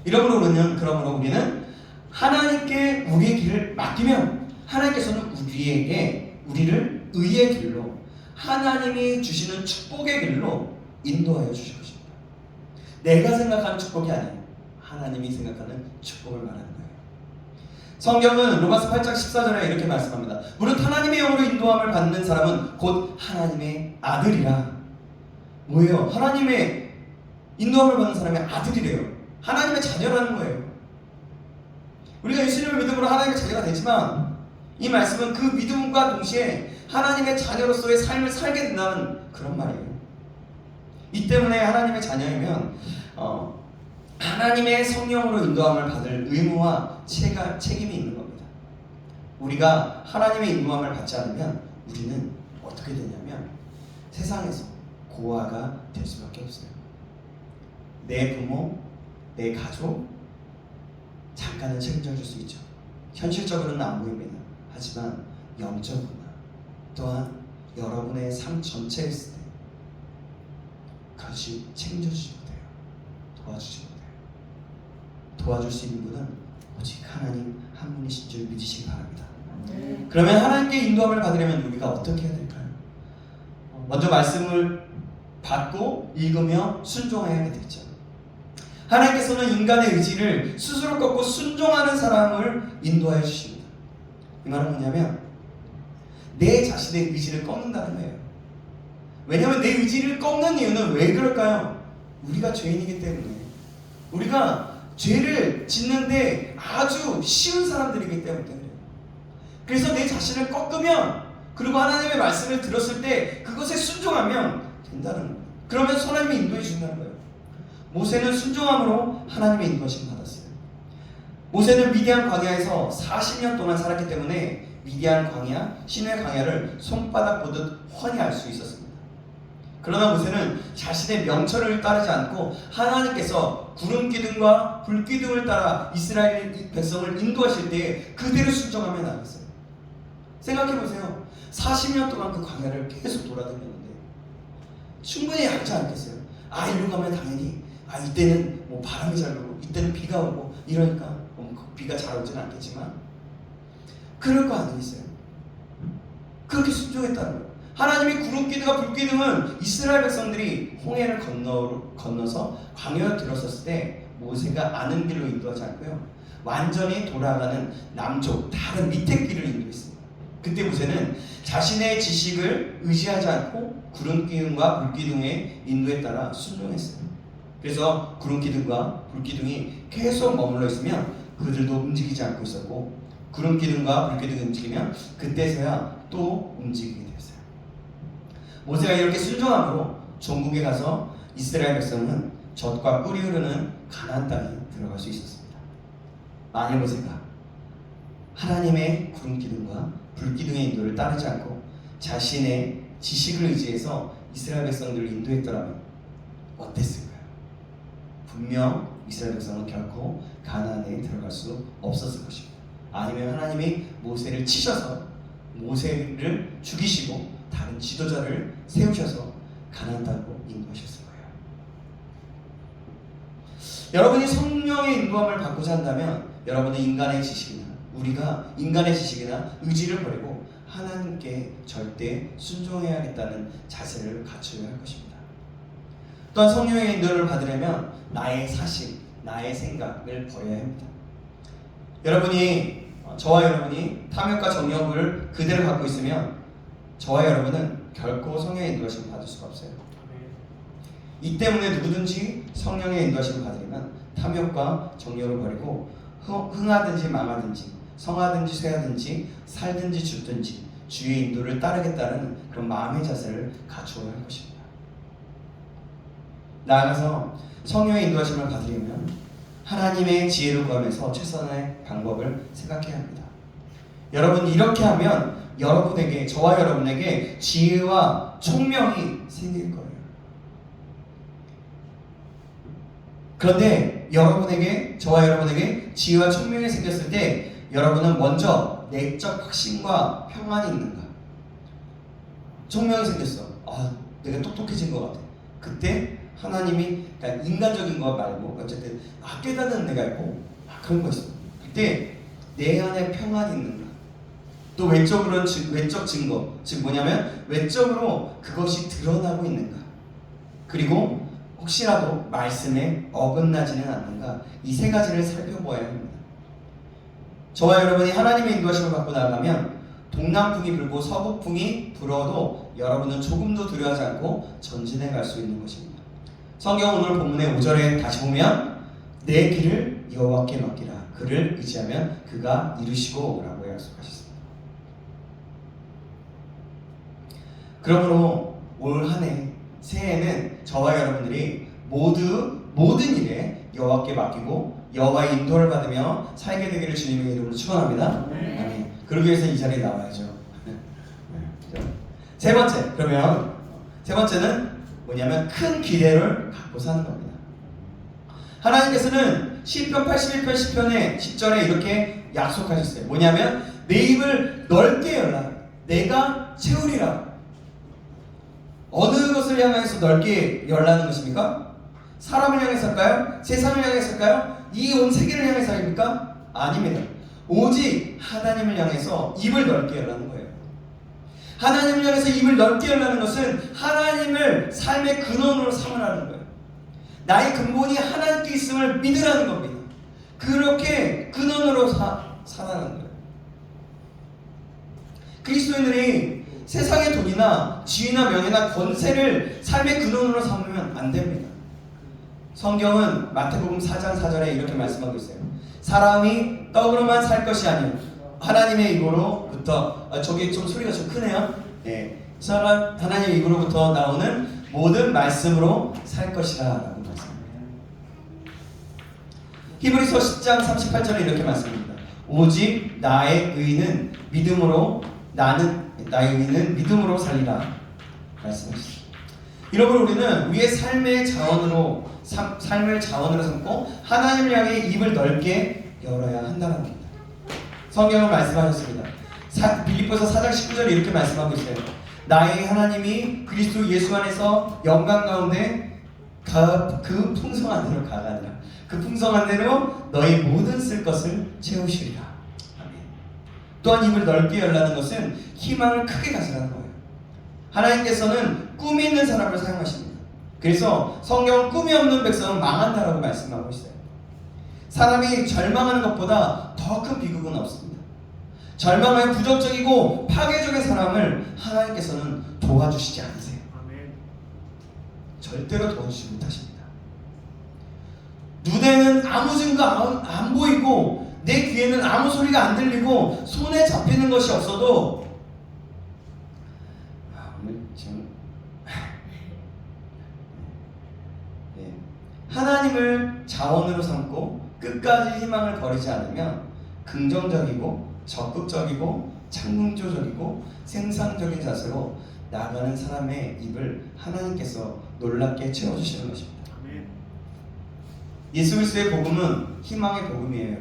그러므로 우리는 하나님께 우리의 길을 맡기면 하나님께서는 우리를 의의 길로 하나님이 주시는 축복의 길로 인도하여 주실 것입니다. 내가 생각하는 축복이 아니에요. 하나님이 생각하는 축복을 말하는 거예요. 성경은 로마서 8장 14절에 이렇게 말씀합니다. 무릇 하나님의 영으로 인도함을 받는 사람은 곧 하나님의 아들이라. 뭐예요? 하나님의 인도함을 받는 사람의 아들이래요. 하나님의 자녀라는 거예요. 우리가 예수님을 믿음으로 하나님의 자녀가 되지만 이 말씀은 그 믿음과 동시에 하나님의 자녀로서의 삶을 살게 된다는 그런 말이에요. 이 때문에 하나님의 자녀이면 하나님의 성령으로 인도함을 받을 의무와 책임이 있는 겁니다. 우리가 하나님의 인도함을 받지 않으면 우리는 어떻게 되냐면 세상에서 고아가 될 수밖에 없어요. 내 부모, 내 가족 잠깐은 책임져 줄 수 있죠. 현실적으로는 안 보입니다. 하지만 영적으로나 또한 여러분의 삶 전체에 있을 때 그것이 책임져 주지 못해요. 도와주지 못해요. 도와줄 수 있는 분은 오직 하나님 한 분이신 줄 믿으시기 바랍니다. 그러면 하나님께 인도함을 받으려면 우리가 어떻게 해야 될까요? 먼저 말씀을 받고 읽으며 순종해야 되겠죠. 하나님께서는 인간의 의지를 스스로 꺾고 순종하는 사람을 인도하여 주십니다. 이 말은 뭐냐면 내 자신의 의지를 꺾는다는 거예요. 왜냐하면 내 의지를 꺾는 이유는 왜 그럴까요? 우리가 죄인이기 때문에. 우리가 죄를 짓는데 아주 쉬운 사람들이기 때문에. 그래서 내 자신을 꺾으면 그리고 하나님의 말씀을 들었을 때 그것에 순종하면 된다는 거예요. 그러면 하나님이 인도해 준다는 거예요. 모세는 순종함으로 하나님의 인도하심을 받았어요. 모세는 미디안 광야에서 40년 동안 살았기 때문에 미디안 광야, 시내 광야를 손바닥 보듯 훤히 알 수 있었습니다. 그러나 모세는 자신의 명철을 따르지 않고 하나님께서 구름 기둥과 불 기둥을 따라 이스라엘 백성을 인도하실 때 그대로 순종하면 안 됐어요. 생각해 보세요. 40년 동안 그 광야를 계속 돌아다녔는데 충분히 알지 않겠어요? 이리로 가면 당연히 이때는 뭐 바람이 잘 불고 이때는 비가 오고 이러니까 비가 잘 오지는 않겠지만 그럴 거 아니겠어요? 그렇게 순종했다는 거예요. 하나님이 구름 기둥과 불 기둥은 이스라엘 백성들이 홍해를 건너서 광야에 들어섰을 때 모세가 아는 길로 인도하지 않고요, 완전히 돌아가는 남쪽 다른 밑에 길을 인도했습니다. 그때 모세는 자신의 지식을 의지하지 않고 구름 기둥과 불 기둥의 인도에 따라 순종했어요. 그래서 구름 기둥과 불 기둥이 계속 머물러 있으면 그들도 움직이지 않고 있었고, 구름 기둥과 불 기둥이 움직이면 그때서야 또 움직이게 되었어요. 모세가 이렇게 순종함으로 종국에 가서 이스라엘 백성은 젖과 꿀이 흐르는 가나안 땅에 들어갈 수 있었습니다. 만일 모세가 하나님의 구름 기둥과 불 기둥의 인도를 따르지 않고 자신의 지식을 의지해서 이스라엘 백성들을 인도했더라면 어땠을까요? 분명 이스라엘 백성은 결코 가나안에 들어갈 수 없었을 것입니다. 아니면 하나님이 모세를 치셔서 모세를 죽이시고 다른 지도자를 세우셔서 가나안 땅으로 인도하셨을 거예요. 여러분이 성령의 인도함을 받고자 한다면 여러분은 인간의 지식이나 우리가 인간의 지식이나 의지를 버리고 하나님께 절대 순종해야겠다는 자세를 갖춰야 할 것입니다. 또한 성령의 인도를 받으려면 나의 사실, 나의 생각을 버려야 합니다. 저와 여러분이 탐욕과 정욕을 그대로 갖고 있으면 저와 여러분은 결코 성령의 인도하심을 받을 수가 없어요. 이 때문에 누구든지 성령의 인도하심을 받으려면 탐욕과 정욕을 버리고 흥하든지 망하든지 성하든지 쇠하든지 살든지 죽든지 주의 인도를 따르겠다는 그런 마음의 자세를 갖추어야 할 것입니다. 나아가서 성령의 인도하심을 받으려면 하나님의 지혜를 구하면서 최선의 방법을 생각해야 합니다. 여러분, 이렇게 하면 여러분에게, 저와 여러분에게 지혜와 총명이 생길 거예요. 그런데 저와 여러분에게 지혜와 총명이 생겼을 때 여러분은 먼저 내적 확신과 평안이 있는가? 총명이 생겼어. 내가 똑똑해진 것 같아. 그때 하나님이, 그러니까 인간적인 거 말고 어쨌든 깨닫는 내가 있고 그런 거 있어. 그때 내 안에 평안이 있는가? 또 외적으로는 외적 증거, 즉 뭐냐면 외적으로 그것이 드러나고 있는가? 그리고 혹시라도 말씀에 어긋나지는 않는가? 이 세 가지를 살펴보아야 합니다. 저와 여러분이 하나님의 인도하심을 받고 나가면 동남풍이 불고 서북풍이 불어도 여러분은 조금도 두려워하지 않고 전진해 갈 수 있는 것입니다. 성경 오늘 본문의 5절에 다시 보면 내 길을 여호와께 맡기라. 그를 의지하면 그가 이루시고 라고 약속하셨습니다. 그러므로 올 한 해 새해에는 저와 여러분들이 모든 일에 여호와께 맡기고 여호와의 인도를 받으며 살게 되기를 주님의 이름으로 축원합니다. 아멘. 그러기 위해서 이 자리에 나와야죠. 세 번째는 뭐냐면 큰 기대를 갖고 사는 겁니다. 하나님께서는 시편 81편 10편의 10절에 이렇게 약속하셨어요. 뭐냐면 내 입을 넓게 열라. 내가 채우리라. 어느 것을 향해서 넓게 열라는 것입니까? 사람을 향해서일까요? 세상을 향해서일까요? 이 온 세계를 향해서입니까? 아닙니다. 오직 하나님을 향해서 입을 넓게 열라는 거예요. 하나님을 향해서 입을 넓게 열라는 것은 하나님을 삶의 근원으로 삼으라는 거예요. 나의 근본이 하나님께 있음을 믿으라는 겁니다. 그렇게 근원으로 살아가는 거예요. 그리스도인들이 세상의 돈이나 지위나 명예나 권세를 삶의 근원으로 삼으면 안 됩니다. 성경은 마태복음 4장 4절에 이렇게 말씀하고 있어요. 사람이 떡으로만 살 것이 아니요 하나님의 입으로부터, 저기 좀 소리가 좀 크네요. 네, 하나님의 입으로부터 나오는 모든 말씀으로 살 것이라 라고 말씀합니다. 히브리서 10장 38절에 이렇게 말씀합니다. 오직 나의 의는 믿음으로 살리라 말씀하셨습니다. 여러분, 우리는 우리의 삶을 자원으로 삼고 하나님을 향해 입을 넓게 열어야 한다는 겁니다. 성경은 말씀하셨습니다. 빌립보서 4장 19절에 이렇게 말씀하고 있어요. 나의 하나님이 그리스도 예수 안에서 영광 가운데 그 풍성한 대로 가가니라. 그 풍성한 대로 너희 모든 쓸 것을 채우시리라. 아멘. 또한 입을 넓게 열라는 것은 희망을 크게 가지라는 거예요. 하나님께서는 꿈이 있는 사람을 사용하십니다. 그래서 성경 꿈이 없는 백성은 망한다라고 말씀하고 있어요. 사람이 절망하는 것보다 더 큰 비극은 없습니다. 절망하여 부정적이고 파괴적인 사람을 하나님께서는 도와주시지 않으세요. 아멘. 절대로 도와주지 못하십니다. 눈에는 아무 증거 안 보이고 내 귀에는 아무 소리가 안 들리고 손에 잡히는 것이 없어도 오늘 지금 하나님을 자원으로 삼고 끝까지 희망을 버리지 않으면 긍정적이고 적극적이고 창조적이고 생산적인 자세로 나아가는 사람의 입을 하나님께서 놀랍게 채워주시는 것입니다. 아멘. 예수 그리스도의 복음은 희망의 복음이에요.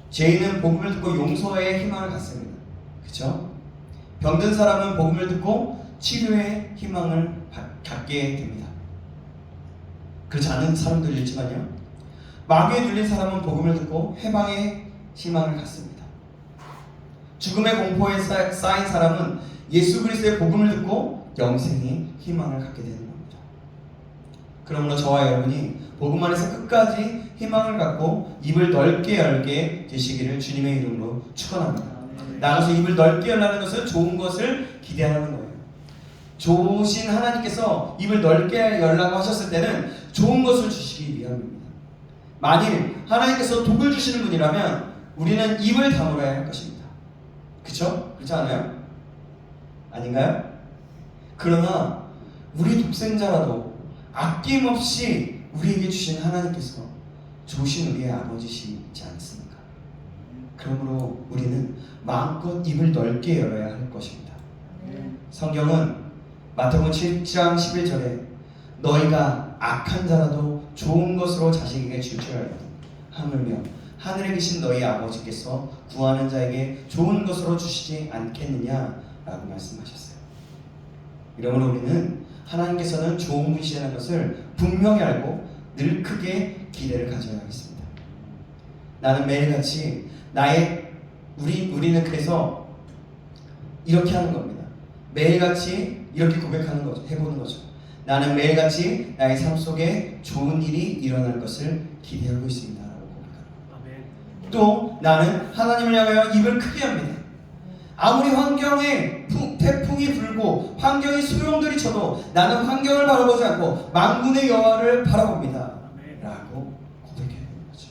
죄인은 복음을 듣고 용서의 희망을 갖습니다. 그렇죠? 병든 사람은 복음을 듣고 치료의 희망을 갖게 됩니다. 그렇지 않은 사람들도 있지만요. 마귀에 눌린 사람은 복음을 듣고 해방의 희망을 갖습니다. 죽음의 공포에 쌓인 사람은 예수 그리스도의 복음을 듣고 영생의 희망을 갖게 되는 겁니다. 그러므로 저와 여러분이 복음 안에서 끝까지 희망을 갖고 입을 넓게 열게 되시기를 주님의 이름으로 축원합니다. 나가서 입을 넓게 열라는 것은 좋은 것을 기대하는 거예요. 좋으신 하나님께서 입을 넓게 열라고 하셨을 때는 좋은 것을 주시기 위함입니다. 만일 하나님께서 독을 주시는 분이라면 우리는 입을 다물어야 할 것입니다. 그렇죠? 그렇지 않아요? 아닌가요? 그러나 우리 독생자라도 아낌없이 우리에게 주신 하나님께서 좋으신 우리의 아버지시지 않습니까? 그러므로 우리는 마음껏 입을 넓게 열어야 할 것입니다. 성경은 마태복음 7장 11절에 너희가 악한 자라도 좋은 것으로 자식에게 줄 줄 알거든 하물며 하늘에 계신 너희 아버지께서 구하는 자에게 좋은 것으로 주시지 않겠느냐라고 말씀하셨어요. 이러므로 우리는 하나님께서는 좋은 분이시라는 것을 분명히 알고 늘 크게 기대를 가져야 하겠습니다. 나는 매일같이 우리는 그래서 이렇게 하는 겁니다. 매일같이 이렇게 고백하는 거죠. 해보는 거죠. 나는 매일같이 나의 삶 속에 좋은 일이 일어날 것을 기대하고 있습니다. 라고 고백합니다. 또 나는 하나님을 향하여 입을 크게 합니다. 아무리 환경에 태풍이 불고 환경이 소용돌이 쳐도 나는 환경을 바라보지 않고 만군의 여호와를 바라봅니다. 라고 고백해야 되는 거죠.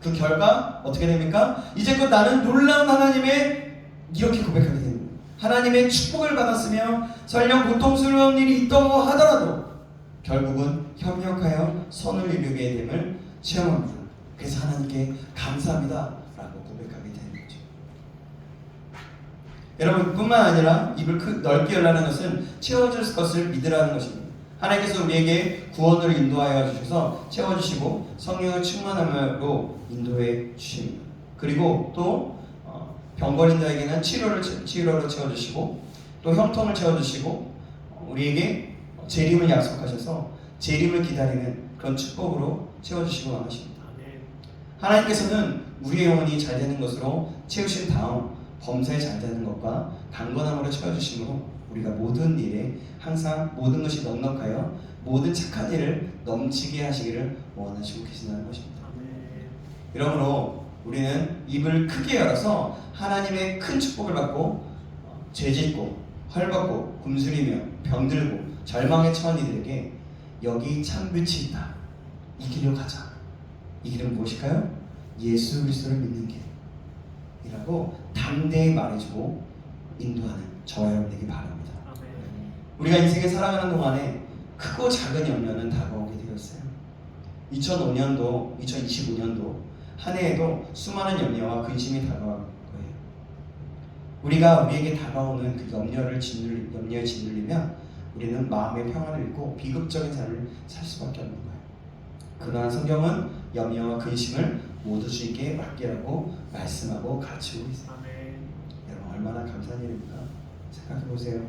그 결과 어떻게 됩니까? 이제껏 나는 놀라운 하나님의 이렇게 고백하게 됩니다. 하나님의 축복을 받았으며 설령 고통스러운 일이 있다고 하더라도 결국은 협력하여 선을 이루게 됨을 체험합니다. 그래서 하나님께 감사합니다 라고 고백하게 되는 거죠. 여러분 뿐만 아니라 입을 넓게 열라는 것은 채워줄 것을 믿으라는 것입니다. 하나님께서 우리에게 구원으로 인도하여 주셔서 채워주시고 성령을 충만함으로 인도해 주십니다. 그리고 또 병 걸린 자에게는 치료로 채워주시고 또 형통을 채워주시고 우리에게 재림을 약속하셔서 재림을 기다리는 그런 축복으로 채워주시고 나가십니다. 하나님께서는 우리의 영혼이 잘 되는 것으로 채우신 다음 범사에 잘 되는 것과 강건함으로 채워주심으로 우리가 모든 일에 항상 모든 것이 넉넉하여 모든 착한 일을 넘치게 하시기를 원하시고 계신다는 것입니다. 이러므로 우리는 입을 크게 열어서 하나님의 큰 축복을 받고 죄짓고 헐벗고 굶주리며 병들고 절망에 처한 이들에게 여기 참 빛이 있다. 이 길로 가자. 이 길은 무엇일까요? 예수 그리스도를 믿는 길이라고 담대히 말해주고 인도하는 저와 여러분에게 바랍니다. 우리가 인생에 살아가는 동안에 크고 작은 염려는 다가오게 되었어요. 2005년도, 2025년도 한 해에도 수많은 염려와 근심이 다가올 거예요. 우리가 우리에게 다가오는 그 염려에 짓눌리면 우리는 마음의 평안을 잃고 비극적인 삶을 살 수밖에 없는 거예요. 그러나 성경은 염려와 근심을 모두 주님께 맡기라고 말씀하고 가르치고 있어요. 여러분 얼마나 감사한 일입니까? 생각해 보세요.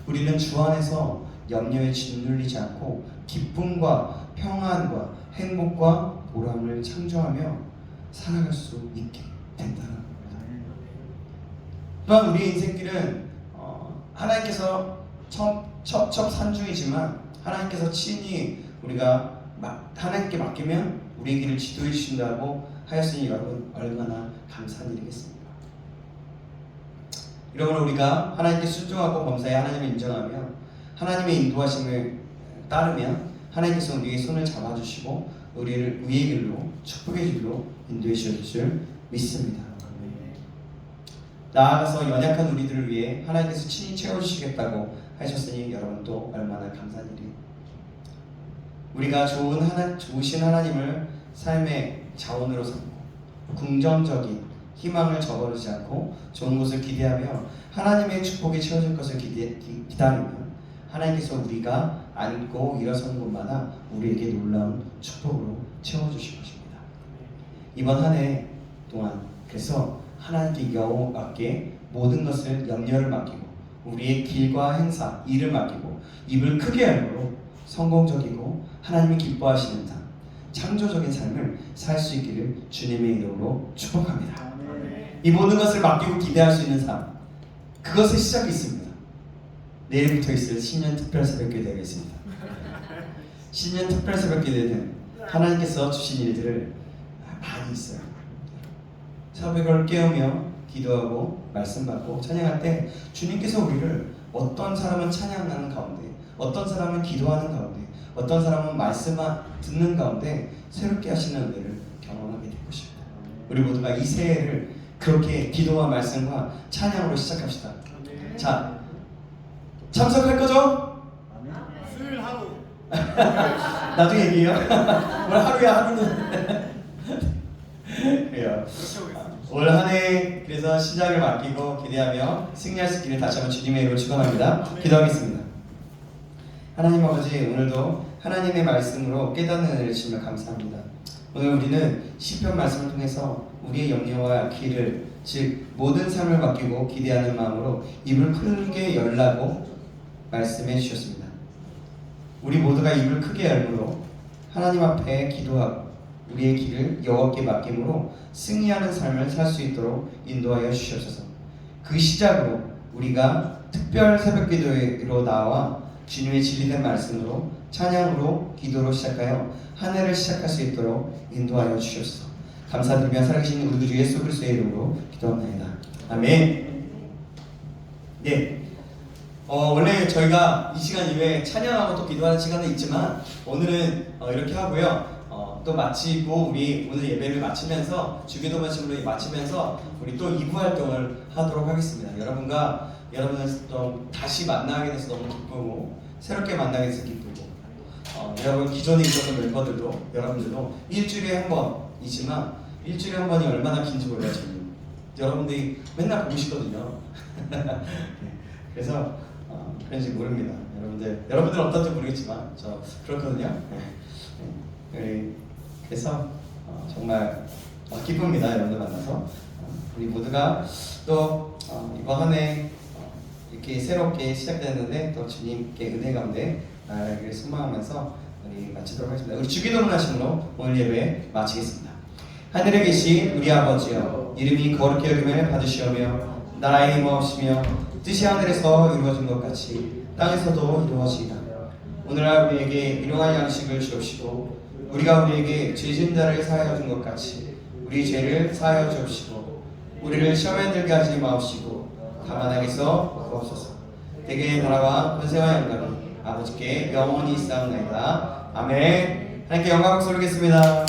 우리는 주 안에서 염려에 짓눌리지 않고 기쁨과 평안과 행복과 보람을 창조하며 살아갈 수 있게 된다는 겁니다. 또한 우리의 인생길은 하나님께서 첩첩산중이지만 하나님께서 친히 우리가 하나님께 맡기면 우리의 길을 지도해 주신다고 하였으니 여러분 얼마나 감사한 일이겠습니까? 여러분 우리가 하나님께 순종하고 범사에 하나님을 인정하며 하나님의 인도하심을 따르면 하나님께서 우리의 손을 잡아주시고 우리를 의의 길로 축복의 길로 인도해 주실 줄 믿습니다. 나아가서 연약한 우리들을 위해 하나님께서 친히 채워주시겠다고 하셨으니 여러분 또 얼마나 감사한 일이에요. 우리가 좋으신 하나님을 삶의 자원으로 삼고 긍정적인 희망을 저버리지 않고 좋은 것을 기대하며 하나님의 축복이 채워질 것을 기다리면 하나님께서 우리가 앉고 일어서는 곳마다 우리에게 놀라운 축복으로 채워주실 것입니다. 이번 한 해 동안 그래서 하나님께 여호와께 모든 것을 염려를 맡기고 우리의 길과 행사, 일을 맡기고 입을 크게 열므로 성공적이고 하나님이 기뻐하시는 삶, 창조적인 삶을 살 수 있기를 주님의 이름으로 축복합니다. 이 모든 것을 맡기고 기대할 수 있는 삶, 그것의 시작이 있습니다. 내일부터 있을 신년 특별 새벽기도 되겠습니다. 신년 특별 새벽기도에는 하나님께서 주신 일들을 많이 있어요. 새벽을 깨우며 기도하고 말씀 받고 찬양할 때 주님께서 우리를 어떤 사람은 찬양하는 가운데, 어떤 사람은 기도하는 가운데, 어떤 사람은 말씀만 듣는 가운데 새롭게 하시는 은혜를 경험하게 될 것입니다. 우리 모두가 이 새해를 그렇게 기도와 말씀과 찬양으로 시작합시다. 자, 참석할 거죠? 수요일 하루. 나중에 얘기해요. 뭘 하루야 하루는. 그래요. 올 한 해 그래서 시작을 맡기고 기대하며 승리할 수 있기를 다시 한번 주님의 이름으로 축원합니다. 기도하겠습니다. 하나님 아버지, 오늘도 하나님의 말씀으로 깨닫는 은혜를 주시며 감사합니다. 오늘 우리는 시편 말씀을 통해서 우리의 염려와 길을, 즉 모든 삶을 맡기고 기대하는 마음으로 입을 크게 열라고 말씀해 주셨습니다. 우리 모두가 입을 크게 열므로 하나님 앞에 기도하고 우리의 길을 여호와께 맡김으로 승리하는 삶을 살 수 있도록 인도하여 주시옵소서. 그 시작으로 우리가 특별 새벽기도로 나와 주님의 진리된 말씀으로 찬양으로 기도로 시작하여 한 해를 시작할 수 있도록 인도하여 주시옵소서. 감사드리며 살아계신 우리 주 예수 그리스도의 이름으로 기도합니다. 아멘. 네. 원래 저희가 이 시간 이외에 찬양하고 또 기도하는 시간은 있지만 오늘은 이렇게 하고요. 또 마치고 우리 오늘 예배를 마치면서 주기도 말씀으로 마치면서 우리 또 2부 활동을 하도록 하겠습니다. 여러분을 좀 다시 만나게 돼서 너무 기쁘고 새롭게 만나게 돼서 기쁘고 여러분 기존에 있었던 멤버들도 여러분들도 일주일에 한 번이지만 일주일에 한 번이 얼마나 긴지 몰라요. 저는 여러분들이 맨날 보고 싶거든요. 그래서 그런지 모릅니다. 여러분들은 어떤지 모르겠지만 저 그렇거든요. 그래서 정말 기쁩니다. 여러분들 만나서 우리 모두가 또 이번 한 해 이렇게 새롭게 시작되었는데 또 주님께 은혜 가운데 나아가기를 소망하면서 우리 마치도록 하겠습니다. 우리 주기도문 하심으로 오늘 예배 마치겠습니다. 하늘에 계신 우리 아버지여, 이름이 거룩히 여김을 받으시오며 나라의 임하옵시며 뜻이 하늘에서 이루어진 것 같이 땅에서도 이루어지이다. 오늘날 우리에게 일용할 양식을 주옵시고 우리가 우리에게 죄진 자를 사하여 준 것 같이 우리 죄를 사하여 주옵시고 우리를 시험에 들게 하지 마옵시고 다만 악에서 구하옵소서. 대개의 나라와 권세와 영광이 아버지께 영원히 있사옵나이다. 아멘. 하나님께 영광을 돌리겠습니다.